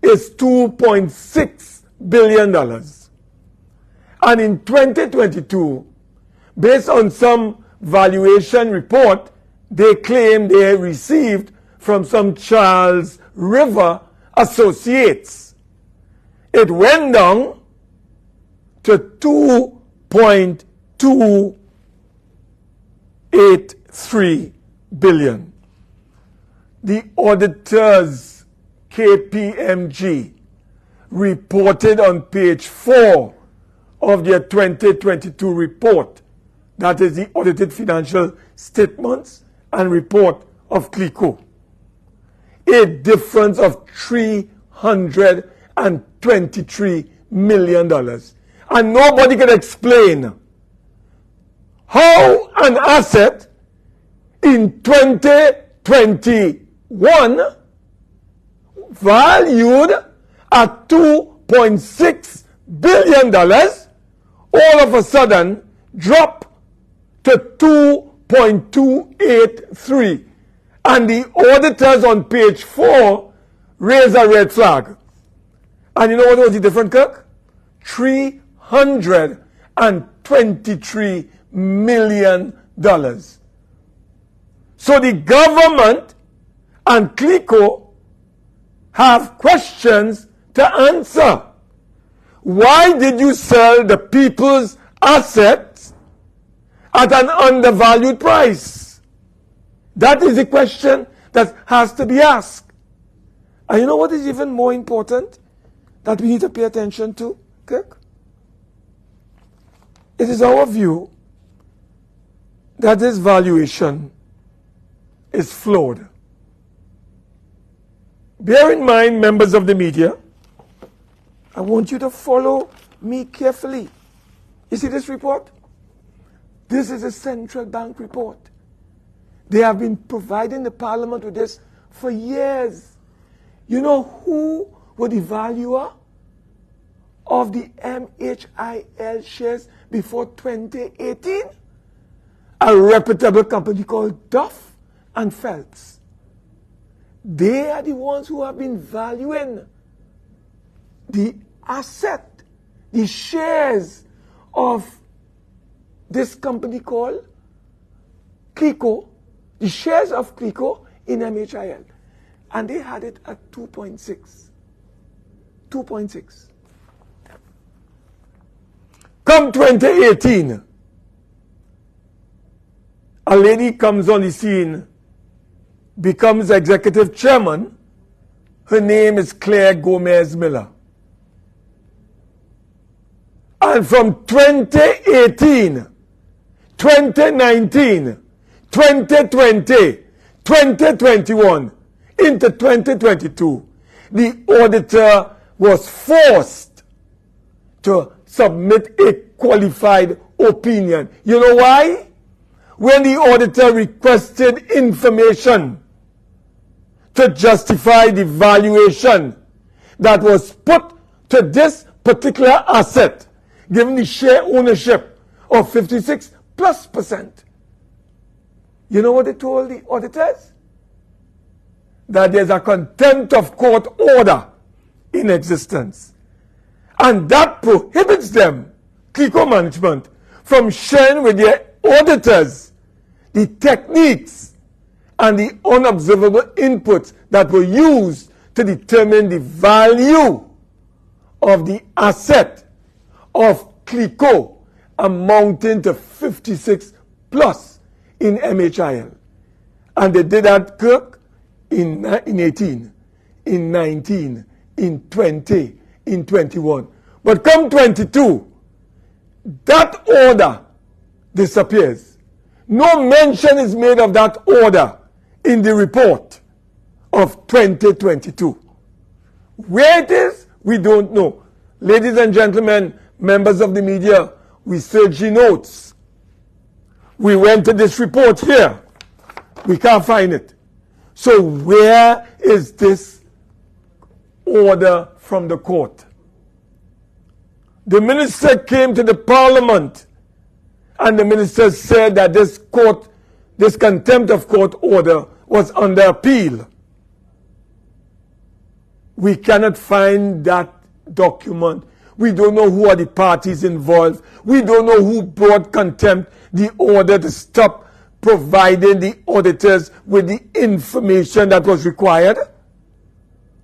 is $2.6 billion. And in 2022, based on some valuation report, they claim they received from some Charles River associates, it went down to $2.283 billion. The auditors, KPMG, reported on page 4 of their 2022 report, that is the audited financial statements and report of CLICO, a difference of $323 million. And nobody can explain how an asset in 2021 valued at $2.6 billion all of a sudden dropped to 2.283, and the auditors on page 4 raise a red flag. And you know what was the difference, Kirk? $323 million. So the government and CLICO have questions to answer. Why did you sell the people's assets at an undervalued price? That is the question that has to be asked. And you know what is even more important that we need to pay attention to, Kirk? It is our view that this valuation is flawed. Bear in mind, members of the media, I want you to follow me carefully. You see this report? This is a central bank report. They have been providing the parliament with this for years. You know who were the valuer of the MHIL shares before 2018? A reputable company called Duff and Phelps. They are the ones who have been valuing the asset, the shares of this company called CLICO, the shares of CLICO in MHIL. And they had it at 2.6. 2.6. Come 2018, a lady comes on the scene, becomes executive chairman. Her name is Claire Gomez Miller. And from 2018, 2019, 2020, 2021, into 2022, the auditor was forced to submit a qualified opinion. You know why? When the auditor requested information to justify the valuation that was put to this particular asset, given the share ownership of 56+%. You know what they told the auditors? That there's a contempt of court order in existence. And that prohibits them, CLICO management, from sharing with their auditors the techniques and the unobservable inputs that were used to determine the value of the asset of CLICO amounting to 56 plus in MHIL. And they did that, Kirk, in 18, in 19, in 20, in 21. But come 22, that order disappears. No mention is made of that order in the report of 2022. Where it is, we don't know. Ladies and gentlemen, members of the media, we searched the notes. We went to this report here. We can't find it. So where is this order from the court? The minister came to the parliament and the minister said that this contempt of court order was under appeal. We cannot find that document. We don't know who are the parties involved. We don't know who brought contempt, the order to stop providing the auditors with the information that was required.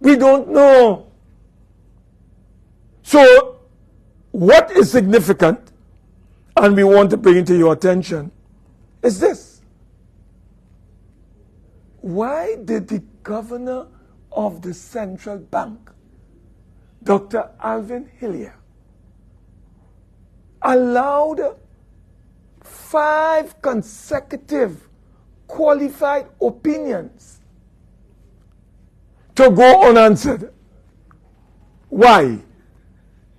We don't know. So, what is significant, and we want to bring it to your attention, is this. Why did the governor of the central bank, Dr. Alvin Hillier, allowed 5 consecutive qualified opinions to go unanswered? Why?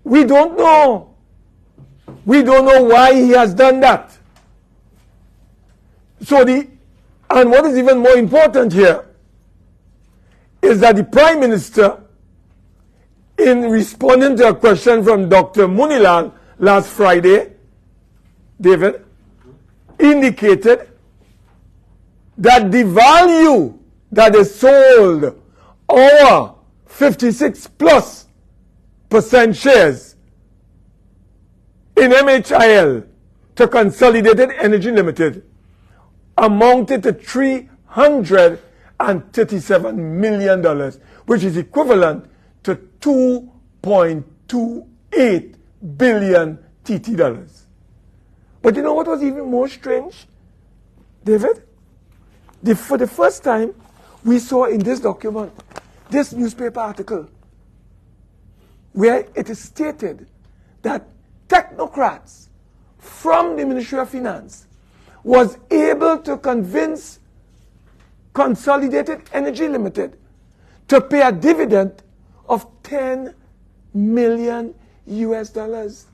We don't know. We don't know why he has done that. And what is even more important here is that the Prime Minister, in responding to a question from Dr. Munilal last Friday, David, indicated that the value that is sold our 56+% shares in MHIL to Consolidated Energy Limited amounted to $337 million, which is equivalent to 2.28 billion TT dollars. But you know what was even more strange, David? For the first time, we saw in this document, this newspaper article, where it is stated that technocrats from the Ministry of Finance was able to convince Consolidated Energy Limited to pay a dividend of $10 million US.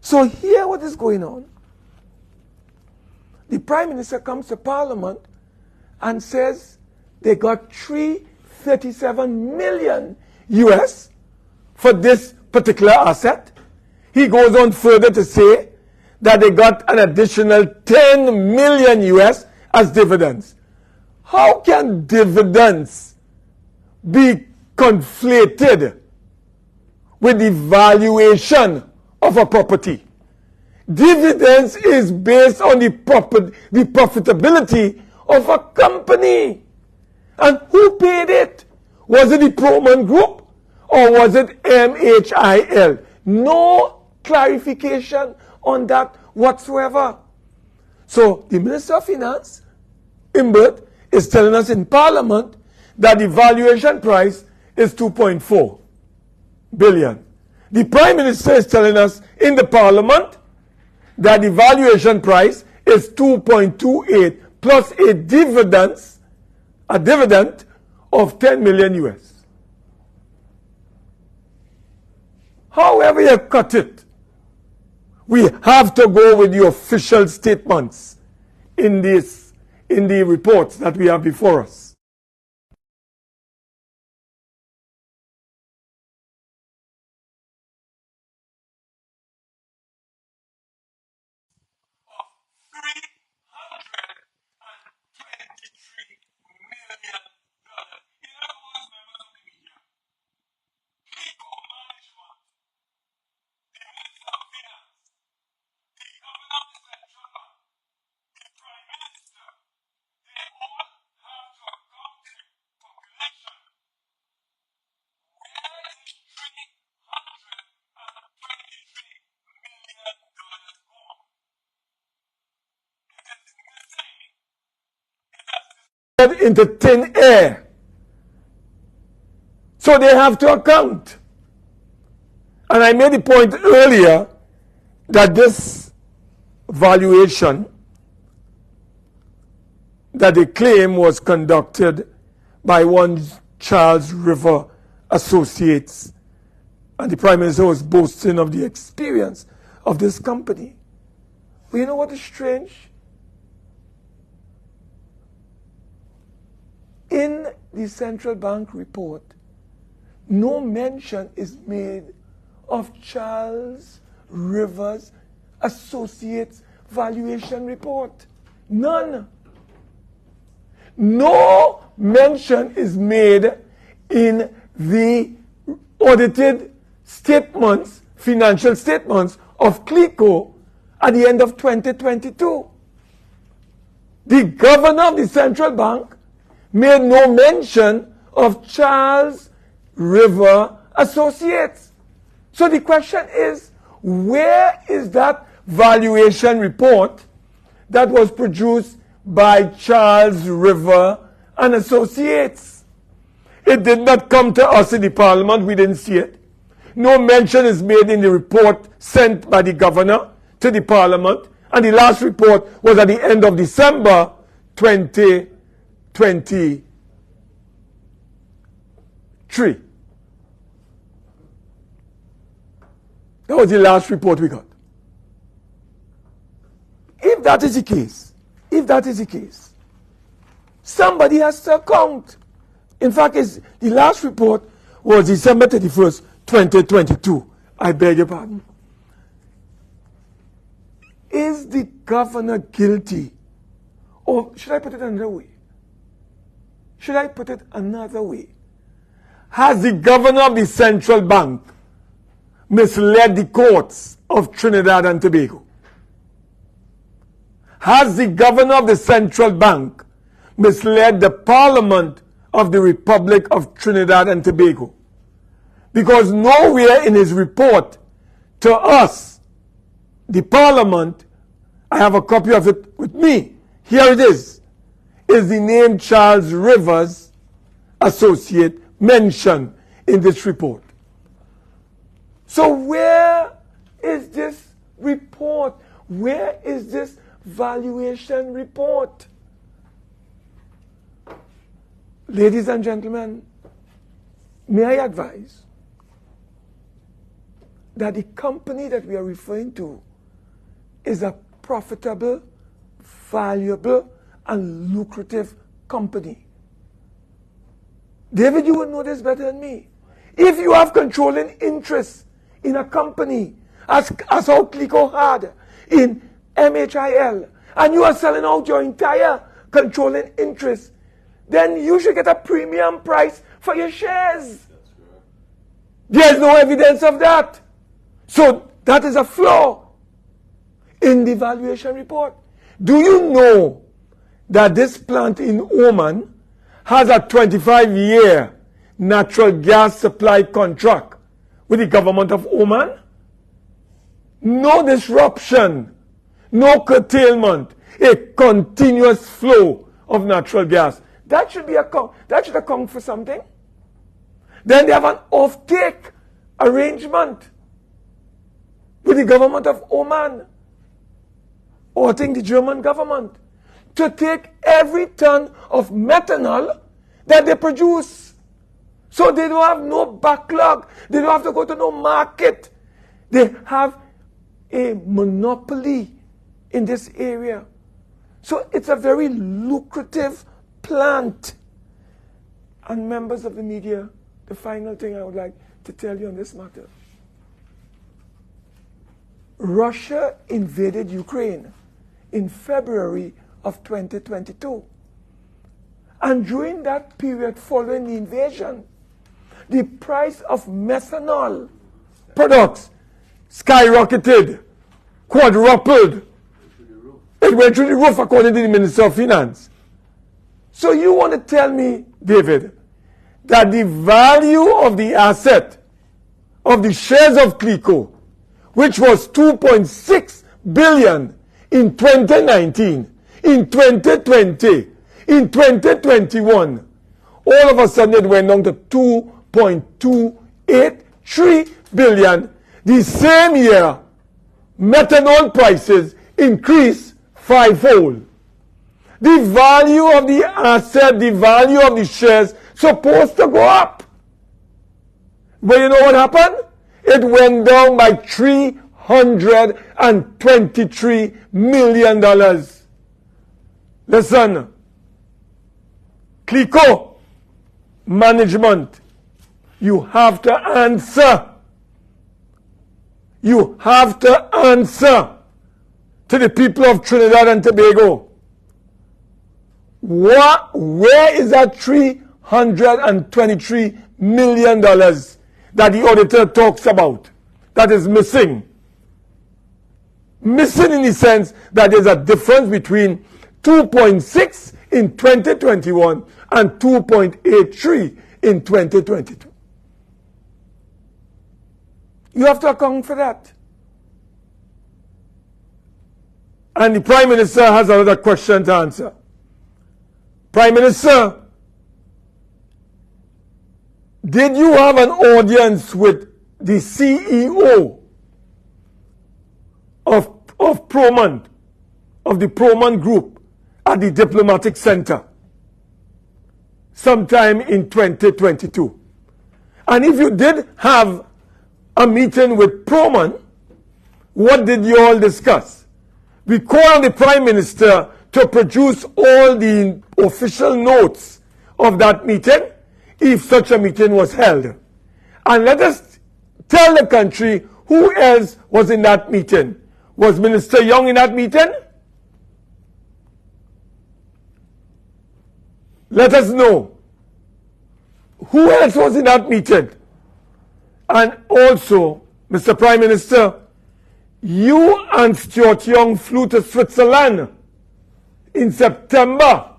So here what is going on. The Prime Minister comes to Parliament and says they got $337 million US for this particular asset. He goes on further to say that they got an additional $10 million US as dividends. How can dividends be conflated with the valuation of a property? Dividends is based on the profitability of a company. And who paid it? Was it the Proman Group or was it MHIL? No clarification on that whatsoever. So the Minister of Finance, Imbert, is telling us in Parliament that the valuation price is 2.4 billion. The Prime Minister is telling us in the Parliament that the valuation price is 2.28 plus a dividend of 10 million US. However you cut it, we have to go with the official statements in the reports that we have before us. into thin air. So they have to account. And I made the point earlier that this valuation that they claim was conducted by one Charles River Associates, and the Prime Minister was boasting of the experience of this company. But you know what is strange? In the central bank report, no mention is made of Charles Rivers Associates valuation report. None. No mention is made in the audited statements, financial statements of CLICO at the end of 2022. The governor of the central bank made no mention of Charles River Associates. So the question is, where is that valuation report that was produced by Charles River and Associates? It did not come to us in the parliament. We didn't see it. No mention is made in the report sent by the governor to the parliament. And the last report was at the end of December 2023. That was the last report we got. If that is the case, somebody has to account. In fact, the last report was December 31st, 2022. I beg your pardon. Is the governor guilty? Or should I put it another way? Has the governor of the central bank misled the courts of Trinidad and Tobago? Has the governor of the central bank misled the parliament of the Republic of Trinidad and Tobago? Because nowhere in his report to us, the parliament, I have a copy of it with me, here it is the name Charles Rivers Associate mentioned in this report. So where is this report? Where is this valuation report? Ladies and gentlemen, may I advise that the company that we are referring to is a profitable, valuable, and lucrative company. David, you would know this better than me. If you have controlling interest in a company, as how CLICO had in MHIL, and you are selling out your entire controlling interest, then you should get a premium price for your shares. There's no evidence of that. So that is a flaw in the valuation report. Do you know that this plant in Oman has a 25-year natural gas supply contract with the government of Oman? No disruption, no curtailment, a continuous flow of natural gas. That should account for something. Then they have an off-take arrangement with the government of Oman, or I think the German government, to take every ton of methanol that they produce. So they don't have no backlog. They don't have to go to no market. They have a monopoly in this area. So it's a very lucrative plant. And members of the media, the final thing I would like to tell you on this matter. Russia invaded Ukraine in February of 2022. And during that period following the invasion, the price of methanol products skyrocketed, quadrupled. It went through the roof according to the Minister of Finance. So you want to tell me, David, that the value of the asset of the shares of CLICO, which was 2.6 billion in 2019, in 2020, In 2021, all of a sudden it went down to 2.283 billion. The same year, methanol prices increased fivefold. The value of the asset, the value of the shares, supposed to go up. But you know what happened? It went down by $323 million. Listen, CLICO management, you have to answer. You have to answer to the people of Trinidad and Tobago. Where is that $323 million that the auditor talks about that is missing? Missing in the sense that there's a difference between 2.6 in 2021 and 2.83 in 2022. You have to account for that. And the Prime Minister has another question to answer. Prime Minister, did you have an audience with the CEO of Proman, of the Proman Group at the Diplomatic Center sometime in 2022? And if you did have a meeting with Proman, what did you all discuss? We call on the Prime Minister to produce all the official notes of that meeting, if such a meeting was held. And let us tell the country who else was in that meeting. Was Minister Young in that meeting? Let us know. Who else was in that meeting? And also, Mr. Prime Minister, you and Stuart Young flew to Switzerland in September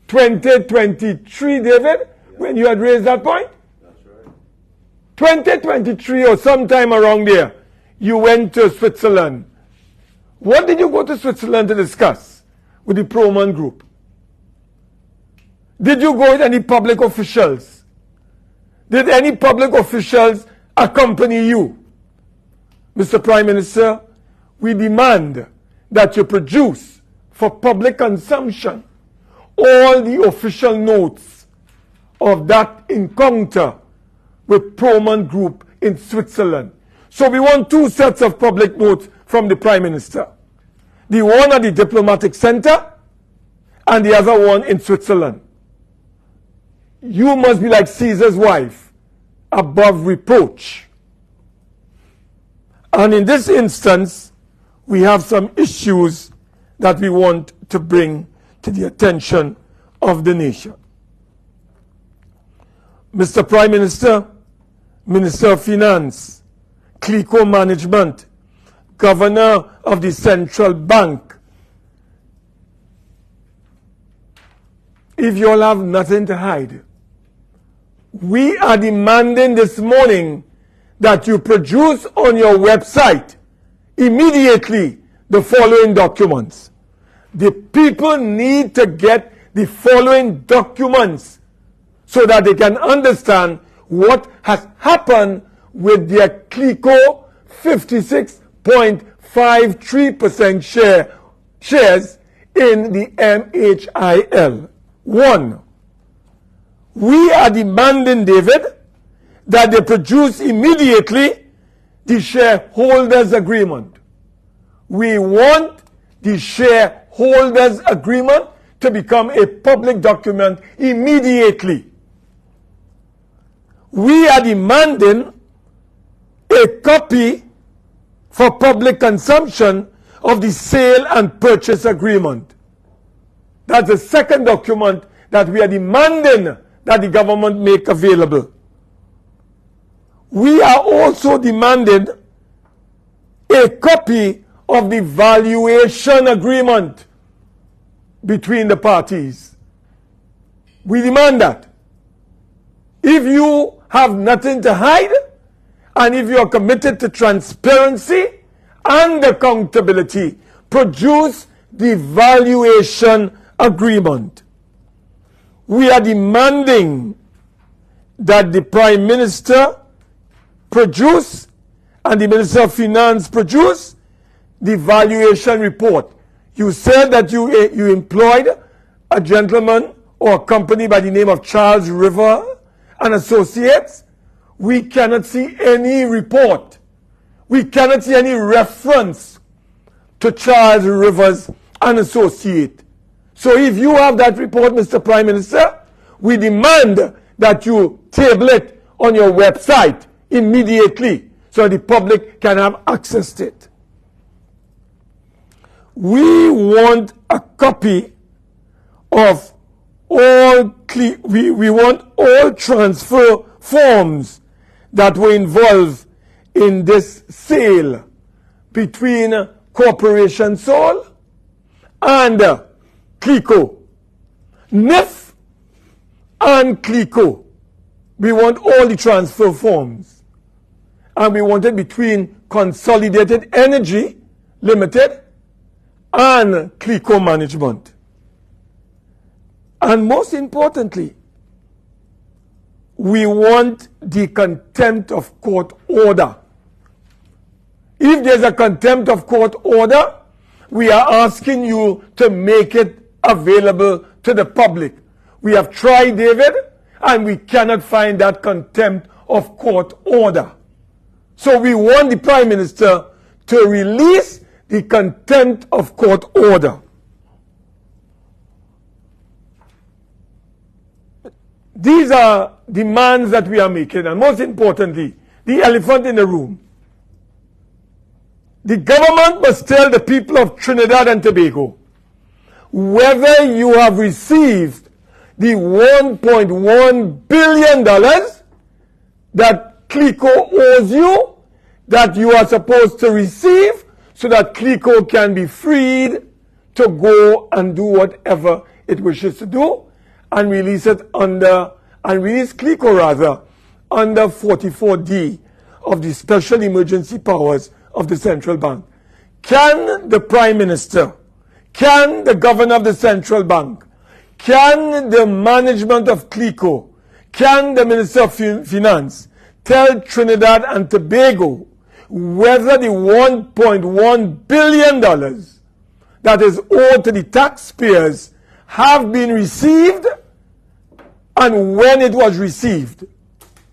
2023, David, when you had raised that point? That's right. 2023 or sometime around there, you went to Switzerland. What did you go to Switzerland to discuss with the Proman Group? Did you go with any public officials? Did any public officials accompany you? Mr. Prime Minister, we demand that you produce for public consumption all the official notes of that encounter with Proman Group in Switzerland. So we want two sets of public notes from the Prime Minister. The one at the Diplomatic Center and the other one in Switzerland. You must be like Caesar's wife, above reproach. And in this instance, we have some issues that we want to bring to the attention of the nation. Mr. Prime Minister, Minister of Finance, CLICO Management, Governor of the Central Bank, if you all have nothing to hide, we are demanding this morning that you produce on your website immediately the following documents. The people need to get the following documents so that they can understand what has happened with their CLICO 56.53% shares in the MHIL. 1. We are demanding, David, that they produce immediately the shareholders agreement. We want the shareholders agreement to become a public document immediately. We are demanding a copy for public consumption of the sale and purchase agreement. That's the second document that we are demanding that the government make available. We are also demanding a copy of the valuation agreement between the parties. We demand that. If you have nothing to hide, and if you are committed to transparency and accountability, produce the valuation agreement. we are demanding that the Prime Minister produce and the Minister of Finance produce the valuation report. You said that you employed a gentleman or a company by the name of Charles River and Associates. We cannot see any report. We cannot see any reference to Charles Rivers and Associate. So if you have that report, Mr. Prime Minister, we demand that you table it on your website immediately so the public can have access to it. We want a copy of we want all transfer forms that were involved in this sale between Corporation Sol and CLECO. NIF and CLECO. We want all the transfer forms. And we want it between Consolidated Energy Limited and CLECO Management. And most importantly, we want the contempt of court order. If there's a contempt of court order, we are asking you to make it available to the public. We have tried, David, and we cannot find that contempt of court order. So we want the Prime Minister to release the contempt of court order. These are demands that we are making, and most importantly, the elephant in the room. The government must tell the people of Trinidad and Tobago whether you have received the $1.1 billion that CLECO owes you, that you are supposed to receive, so that CLECO can be freed to go and do whatever it wishes to do, and release it release CLECO rather, under 44D of the special emergency powers of the central bank. Can the Prime Minister, can the Governor of the Central Bank, can the management of CLECO, can the Minister of Finance tell Trinidad and Tobago whether the $1.1 billion that is owed to the taxpayers have been received, and when it was received?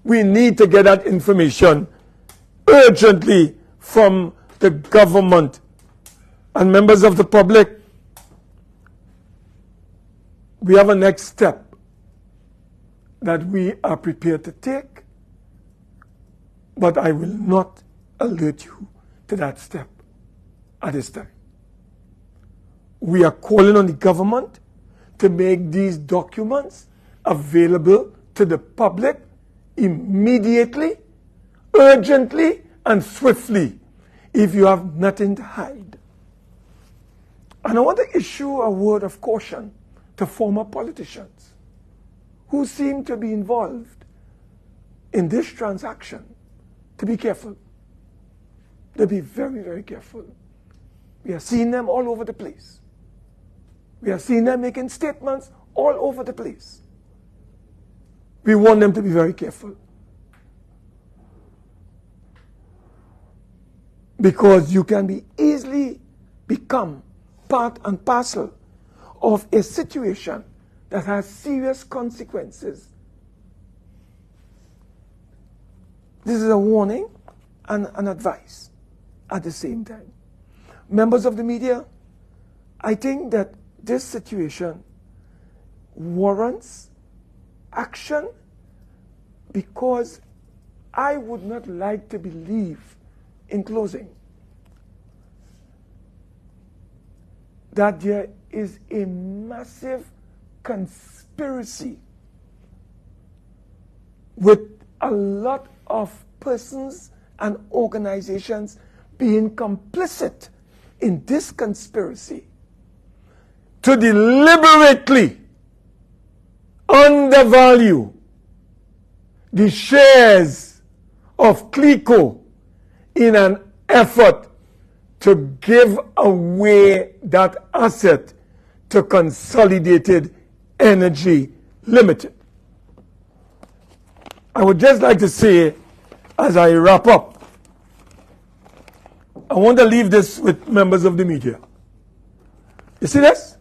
We need to get that information urgently from the government. And members of the public, we have a next step that we are prepared to take, but I will not alert you to that step at this time. We are calling on the government to make these documents available to the public immediately, urgently, and swiftly, if you have nothing to hide. And I want to issue a word of caution to former politicians who seem to be involved in this transaction, to be careful. To be very, very careful. We are seeing them all over the place. We are seeing them making statements all over the place. We want them to be very careful. Because you can be easily become part and parcel of a situation that has serious consequences. This is a warning and an advice at the same time. Members of the media, I think that this situation warrants action, because I would not like to believe, in closing, that there is a massive conspiracy with a lot of persons and organizations being complicit in this conspiracy to deliberately undervalue the shares of CLECO in an effort to give away that asset to Consolidated Energy Limited. I would just like to say, as I wrap up, I want to leave this with members of the media. You see this?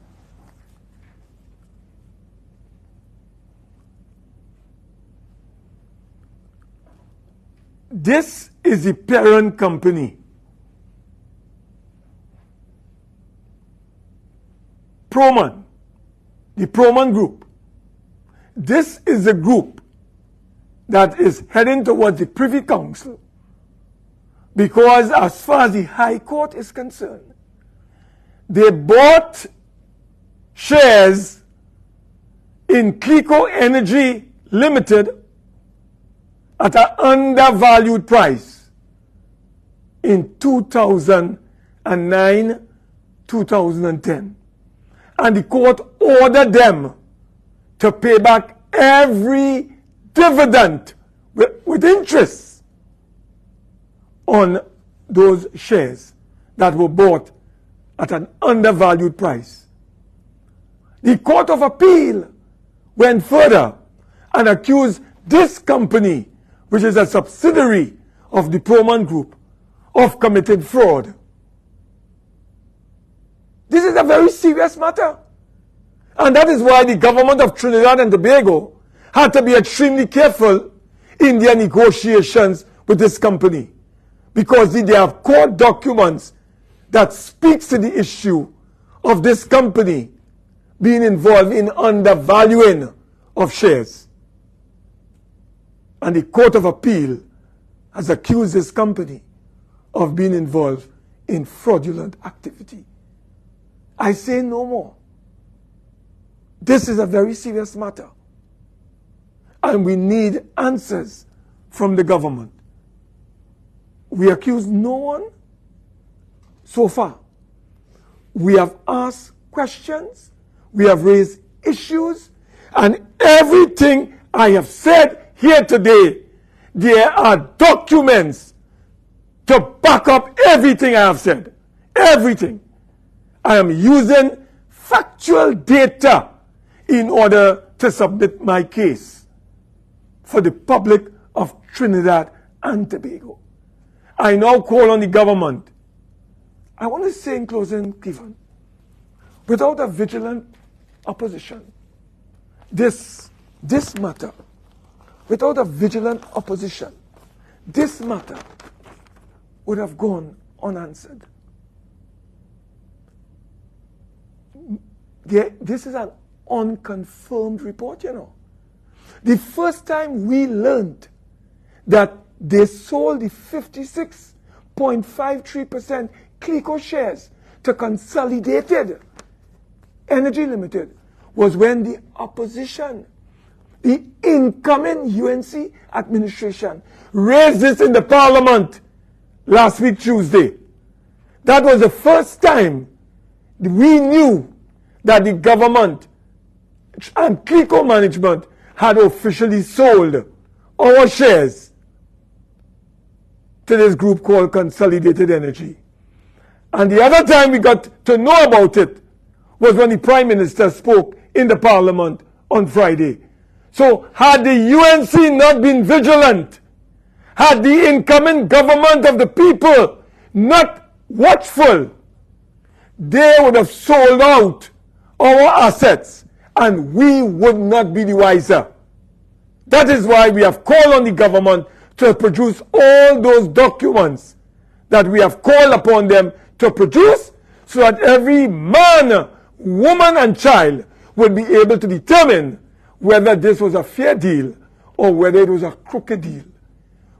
This is the parent company. Proman, the Proman Group. This is a group that is heading towards the Privy Council because as far as the High Court is concerned, they bought shares in Clico Energy Limited at an undervalued price in 2009, 2010. And the court ordered them to pay back every dividend with interest on those shares that were bought at an undervalued price. The Court of Appeal went further and accused this company, which is a subsidiary of the Proman Group, of committing fraud. This is a very serious matter. And that is why the government of Trinidad and Tobago had to be extremely careful in their negotiations with this company, because they have court documents that speaks to the issue of this company being involved in undervaluing of shares. And the Court of Appeal has accused this company of being involved in fraudulent activity. I say no more. This is a very serious matter. And we need answers from the government. We accuse no one so far. We have asked questions, we have raised issues, and everything I have said here today, there are documents to back up everything I have said. Everything. I am using factual data in order to submit my case for the public of Trinidad and Tobago. I now call on the government. I want to say in closing, Cleveland, without a vigilant opposition, this matter, without a vigilant opposition, this matter would have gone unanswered. This is an unconfirmed report, you know. The first time we learned that they sold the 56.53% Clico shares to Consolidated Energy Limited was when the opposition, the incoming UNC administration, raised this in the parliament last week, Tuesday. That was the first time we knew that the government and Clico management had officially sold our shares to this group called Consolidated Energy. And the other time we got to know about it was when the Prime Minister spoke in the Parliament on Friday. So had the UNC not been vigilant, had the incoming government of the people not watchful, they would have sold out our assets and we would not be the wiser. That is why we have called on the government to produce all those documents that we have called upon them to produce, so that every man, woman, and child would be able to determine whether this was a fair deal or whether it was a crooked deal.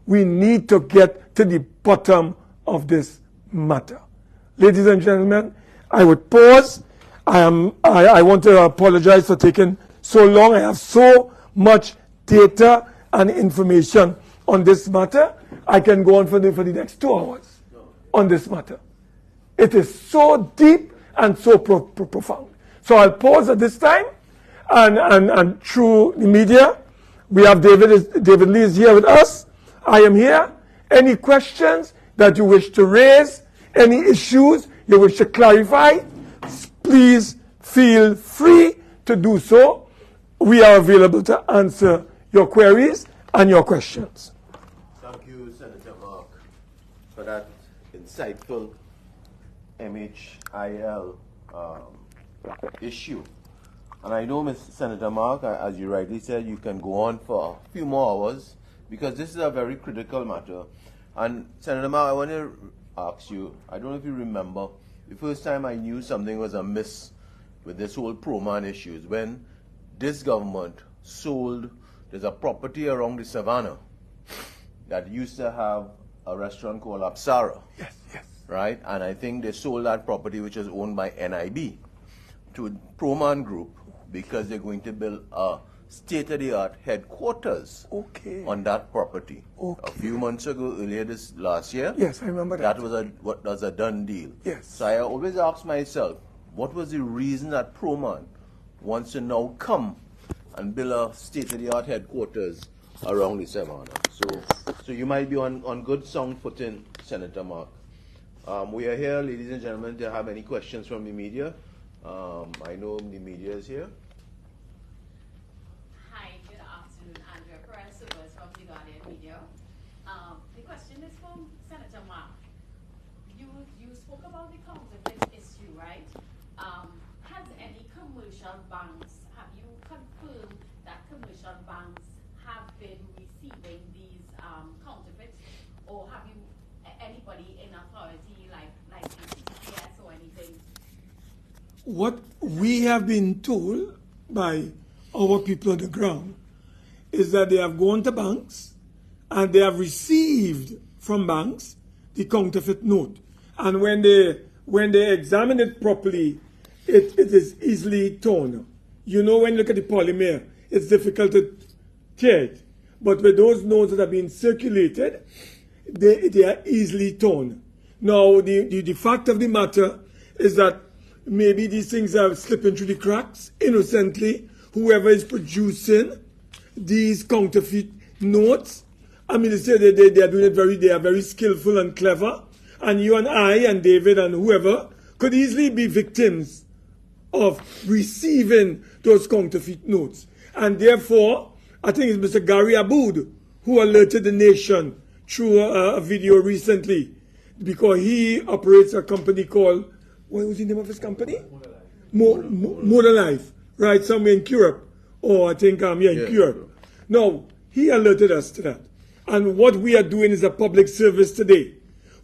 We need to get to the bottom of this matter. Ladies and gentlemen, I would pause. I want to apologize for taking so long. I have so much data and information on this matter. I can go on for the next 2 hours on this matter. It is so deep and so profound. So I'll pause at this time, and through the media, we have David Lee is here with us. I am here. Any questions that you wish to raise, any issues you wish to clarify, please feel free to do so. we are available to answer your queries and your questions. Thank you, Senator Mark, for that insightful MHIL issue. And I know, Mr. Senator Mark, as you rightly said, you can go on for a few more hours because this is a very critical matter. And Senator Mark, I want to ask you, I don't know if you remember, the first time I knew something was amiss with this whole Proman issues when this government sold, there's a property around the savannah that used to have a restaurant called Apsara. Yes, yes. Right? And I think they sold that property, which was owned by NIB, to Proman Group because they're going to build a state-of-the-art headquarters on that property. A few months ago, earlier this last year, yes, I remember that. That was a done deal. Yes. So I always ask myself, what was the reason that Proman wants to now come and build a state-of-the-art headquarters around the savannah? So you might be on good sound footing, Senator Mark. We are here, ladies and gentlemen, to have any questions from the media. I know the media is here. Hi, good afternoon. Andrea Perez from the Guardian Media. The question is from Senator Mark. You spoke about the counterfeit issue, right? Has any commercial banks, have you confirmed that commercial banks have been receiving these counterfeits, or have you anybody in authority like TCS or anything? What we have been told by our people on the ground is that they have gone to banks and they have received from banks the counterfeit note. And when they examine it properly, it is easily torn. You know, when you look at the polymer, it's difficult to tear it. But with those notes that have been circulated, they are easily torn. Now, the fact of the matter is that maybe these things are slipping through the cracks innocently. Whoever is producing these counterfeit notes, I mean, they say they are doing it they are very skillful and clever. And you and I and David and whoever could easily be victims of receiving those counterfeit notes. And therefore, I think it's Mr. Gary Aboud who alerted the nation through a video recently, because he operates a company called, what was the name of his company? Modern Life, right, somewhere in Europe, or I think, in Europe. Now, he alerted us to that. And what we are doing is a public service today.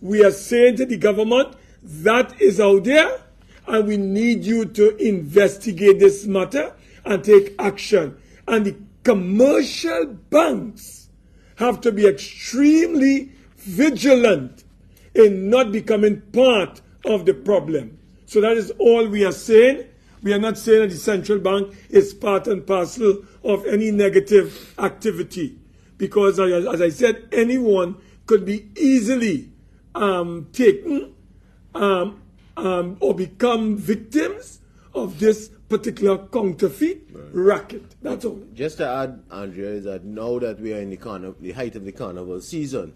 We are saying to the government, that is out there, and we need you to investigate this matter and take action. And the commercial banks have to be extremely vigilant in not becoming part of the problem. So that is all we are saying. We are not saying that the central bank is part and parcel of any negative activity, because as I said, anyone could be easily taken or become victims of this particular counterfeit racket. That's all. Just to add, Andrea, is that now that we are in the height of the carnival season,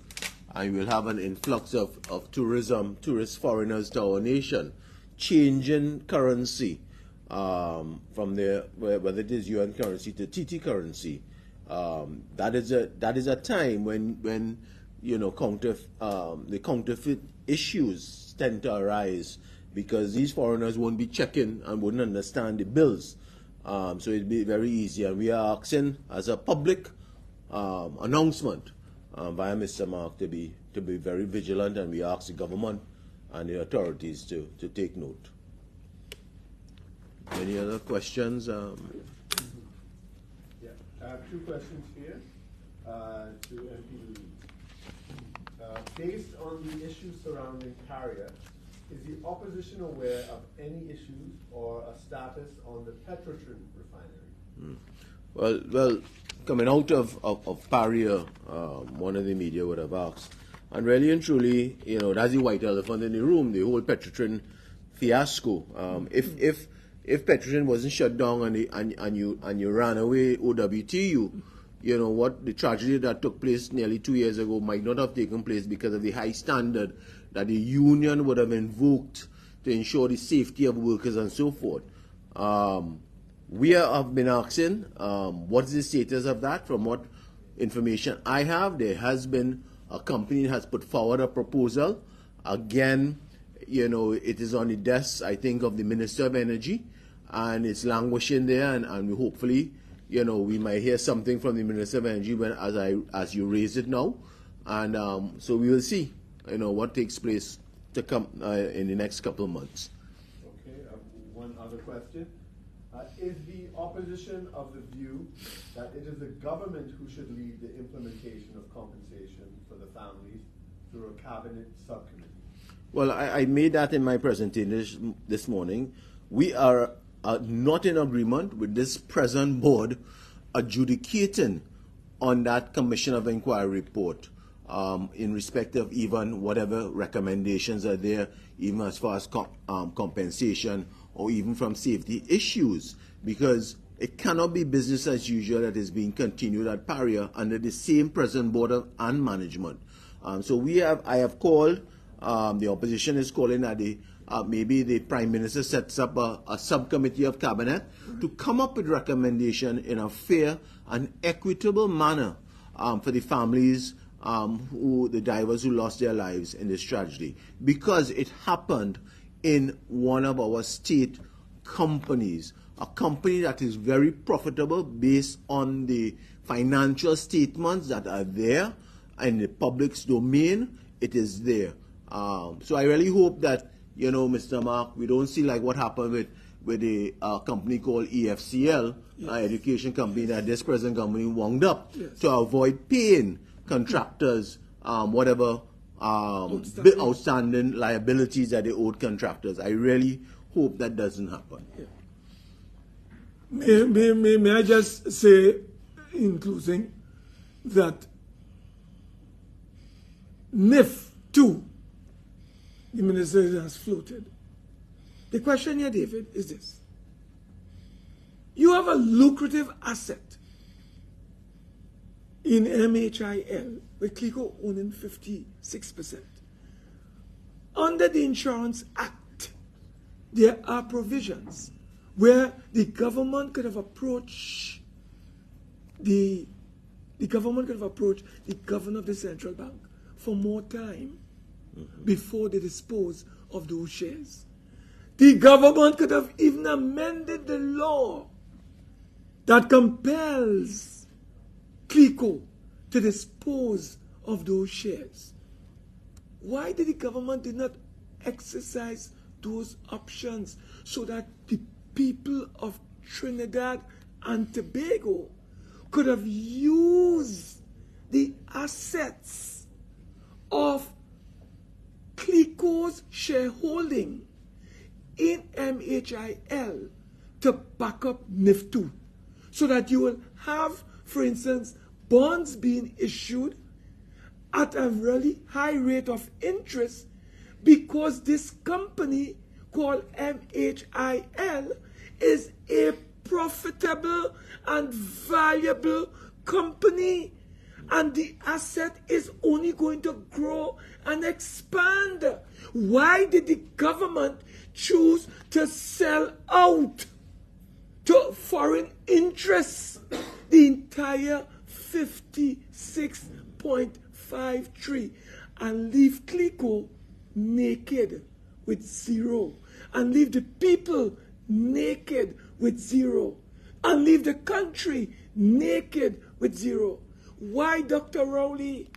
and we'll have an influx of tourist foreigners to our nation, changing currency from whether it is UN currency to TT currency, that is a time when you know the counterfeit issues tend to arise, because these foreigners won't be checking and wouldn't understand the bills. So it'd be very easy, and we are asking as a public announcement via Mr. Mark to be very vigilant, and we ask the government and the authorities to take note. Any other questions? Yeah, I have two questions here to MP Louise. Based on the issues surrounding Carrier, is the opposition aware of any issues or a status on the Petrotrin refinery? Well, coming out of Carrier, one of the media would have asked, and really and truly, you know, that's the white elephant in the room, the whole Petrotrin fiasco. If Petrotrin wasn't shut down and you ran away OWTU, you know what, the tragedy that took place nearly 2 years ago might not have taken place because of the high standard that the union would have invoked to ensure the safety of workers and so forth. We have been asking what's the status of that. From what information I have, there has been a company that has put forward a proposal. Again, it is on the desk, I think, of the Minister of Energy, and it's languishing there, and we hopefully, we might hear something from the Minister of Energy as you raise it now, and so we will see, what takes place to come in the next couple of months. Okay, one other question. Is the opposition of the view that it is the government who should lead the implementation of compensation for the families through a cabinet subcommittee? Well, I made that in my presentation this morning. We are not in agreement with this present board adjudicating on that Commission of Inquiry report in respect of even whatever recommendations are there, even as far as compensation or even from safety issues, because it cannot be business as usual that is being continued at Paria under the same present board and management. So I have called, the opposition is calling that maybe the Prime Minister sets up a subcommittee of cabinet to come up with recommendation in a fair and equitable manner for the families the divers who lost their lives in this tragedy, because it happened in one of our state companies, a company that is very profitable based on the financial statements that are there in the public's domain. It is there. So I really hope that, Mr. Mark, we don't see like what happened with a company called EFCL, education company, that this present company wound up to avoid paying contractors whatever outstanding liabilities that they owed contractors. I really hope that doesn't happen. Yeah. May I just say, in closing, that NIF 2, the minister has floated. The question here, David, is this. You have a lucrative asset in MHIL, with CLECO owning 56%. Under the Insurance Act, there are provisions where the government could have approached the governor of the central bank for more time before they dispose of those shares. The government could have even amended the law that compels CLECO to dispose of those shares. Why did the government not exercise those options so that the people of Trinidad and Tobago could have used the assets of CLECO's shareholding in MHIL to back up NIF 2, so that you will have, for instance, bonds being issued at a really high rate of interest, because this company called MHIL is a profitable and valuable company, and the asset is only going to grow and expand. Why did the government choose to sell out to foreign interests the entire 56.53 and leave CLECO naked with zero, and leave the people naked with zero, and leave the country naked with zero? Why, Dr. Rowley?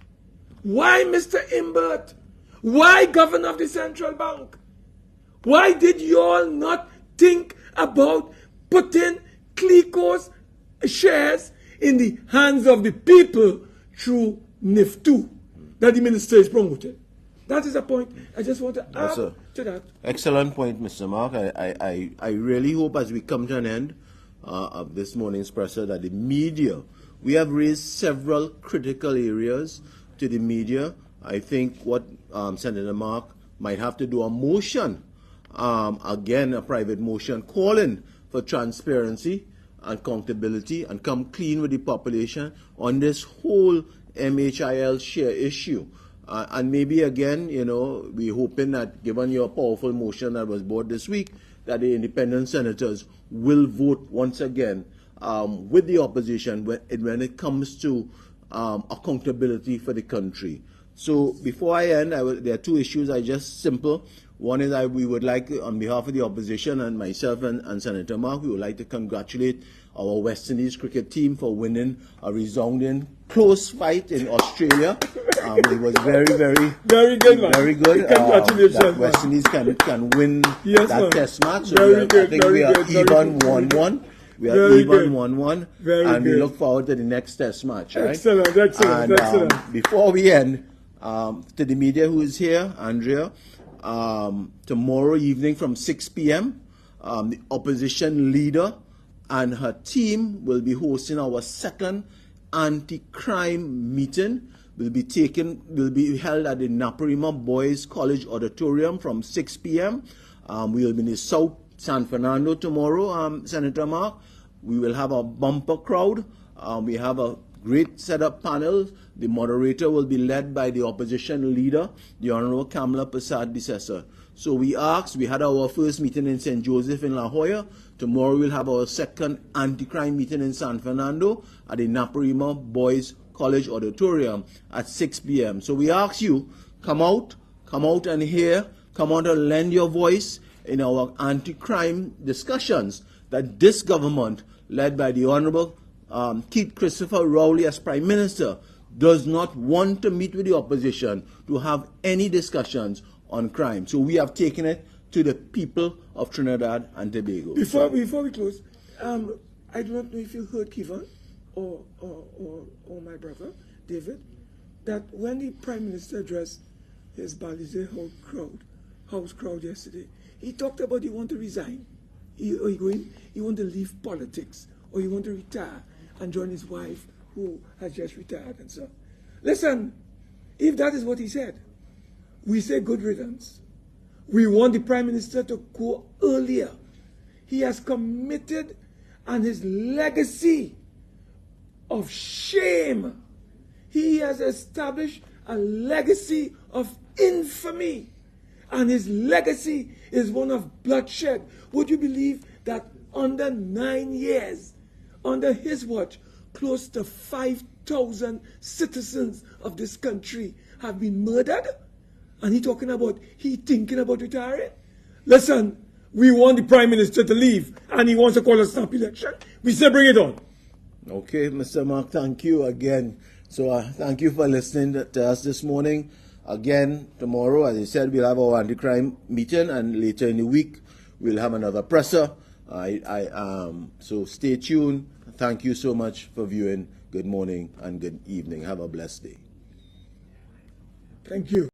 Why, Mr. Imbert? Why, Governor of the Central Bank? Why did you all not think about putting CLECO's shares in the hands of the people through NIF 2 that the minister is promoting? That is a point I just want to add to that. Excellent point, Mr. Mark. I really hope as we come to an end of this morning's presser that the media, we have raised several critical areas to the media. I think what Senator Mark might have to do a motion, again a private motion, calling for transparency and accountability and come clean with the population on this whole MHIL share issue. And maybe again, we're hoping that given your powerful motion that was brought this week, that the independent senators will vote once again with the opposition when it comes to accountability for the country. So before I end, there are two issues. Simple. One is we would like, on behalf of the opposition and myself and Senator Mark, we would like to congratulate our West Indies cricket team for winning a resounding close fight in Australia. It was very, very good, man. Very good. Congratulations, that West Indies can win yes, that man. Test match. So very good, I think we are even 1-1. We are even 1-1, and we look forward to the next Test match. Right? Excellent. And before we end, to the media who is here, Andrea, tomorrow evening from 6 p.m., the opposition leader and her team will be hosting our second anti-crime meeting. Will be held at the Naparima Boys College Auditorium from 6 p.m. We will be in South San Fernando tomorrow, Senator Mark. We will have a bumper crowd. We have a great setup panel. The moderator will be led by the opposition leader, the Honorable Kamala Persad-Bissessar. So we had our first meeting in St. Joseph in La Jolla. Tomorrow we'll have our second anti-crime meeting in San Fernando at the Naparima Boys College Auditorium at 6 p.m. So we ask you, come out and hear, come out and lend your voice in our anti-crime discussions that this government, led by the Honorable Keith Christopher Rowley as Prime Minister, does not want to meet with the opposition to have any discussions on crime. So we have taken it to the people of Trinidad and Tobago. Before we close, I do not know if you heard Kevin or my brother David, that when the Prime Minister addressed his Balize House crowd yesterday, he talked about he want to resign, he want to leave politics, or he want to retire and join his wife who has just retired and so on. Listen, if that is what he said, we say good riddance. We want the Prime Minister to go earlier. He has committed, and his legacy of shame, he has established a legacy of infamy, and his legacy is one of bloodshed. Would you believe that under 9 years, under his watch, close to 5,000 citizens of this country have been murdered? And he thinking about retiring? Listen, we want the Prime Minister to leave, and he wants to call a snap election. We say bring it on. Okay, Mr. Mark, thank you again. So thank you for listening to us this morning. Again, tomorrow, as I said, we'll have our anti-crime meeting, and later in the week, we'll have another presser. So stay tuned. Thank you so much for viewing. Good morning and good evening. Have a blessed day. Thank you.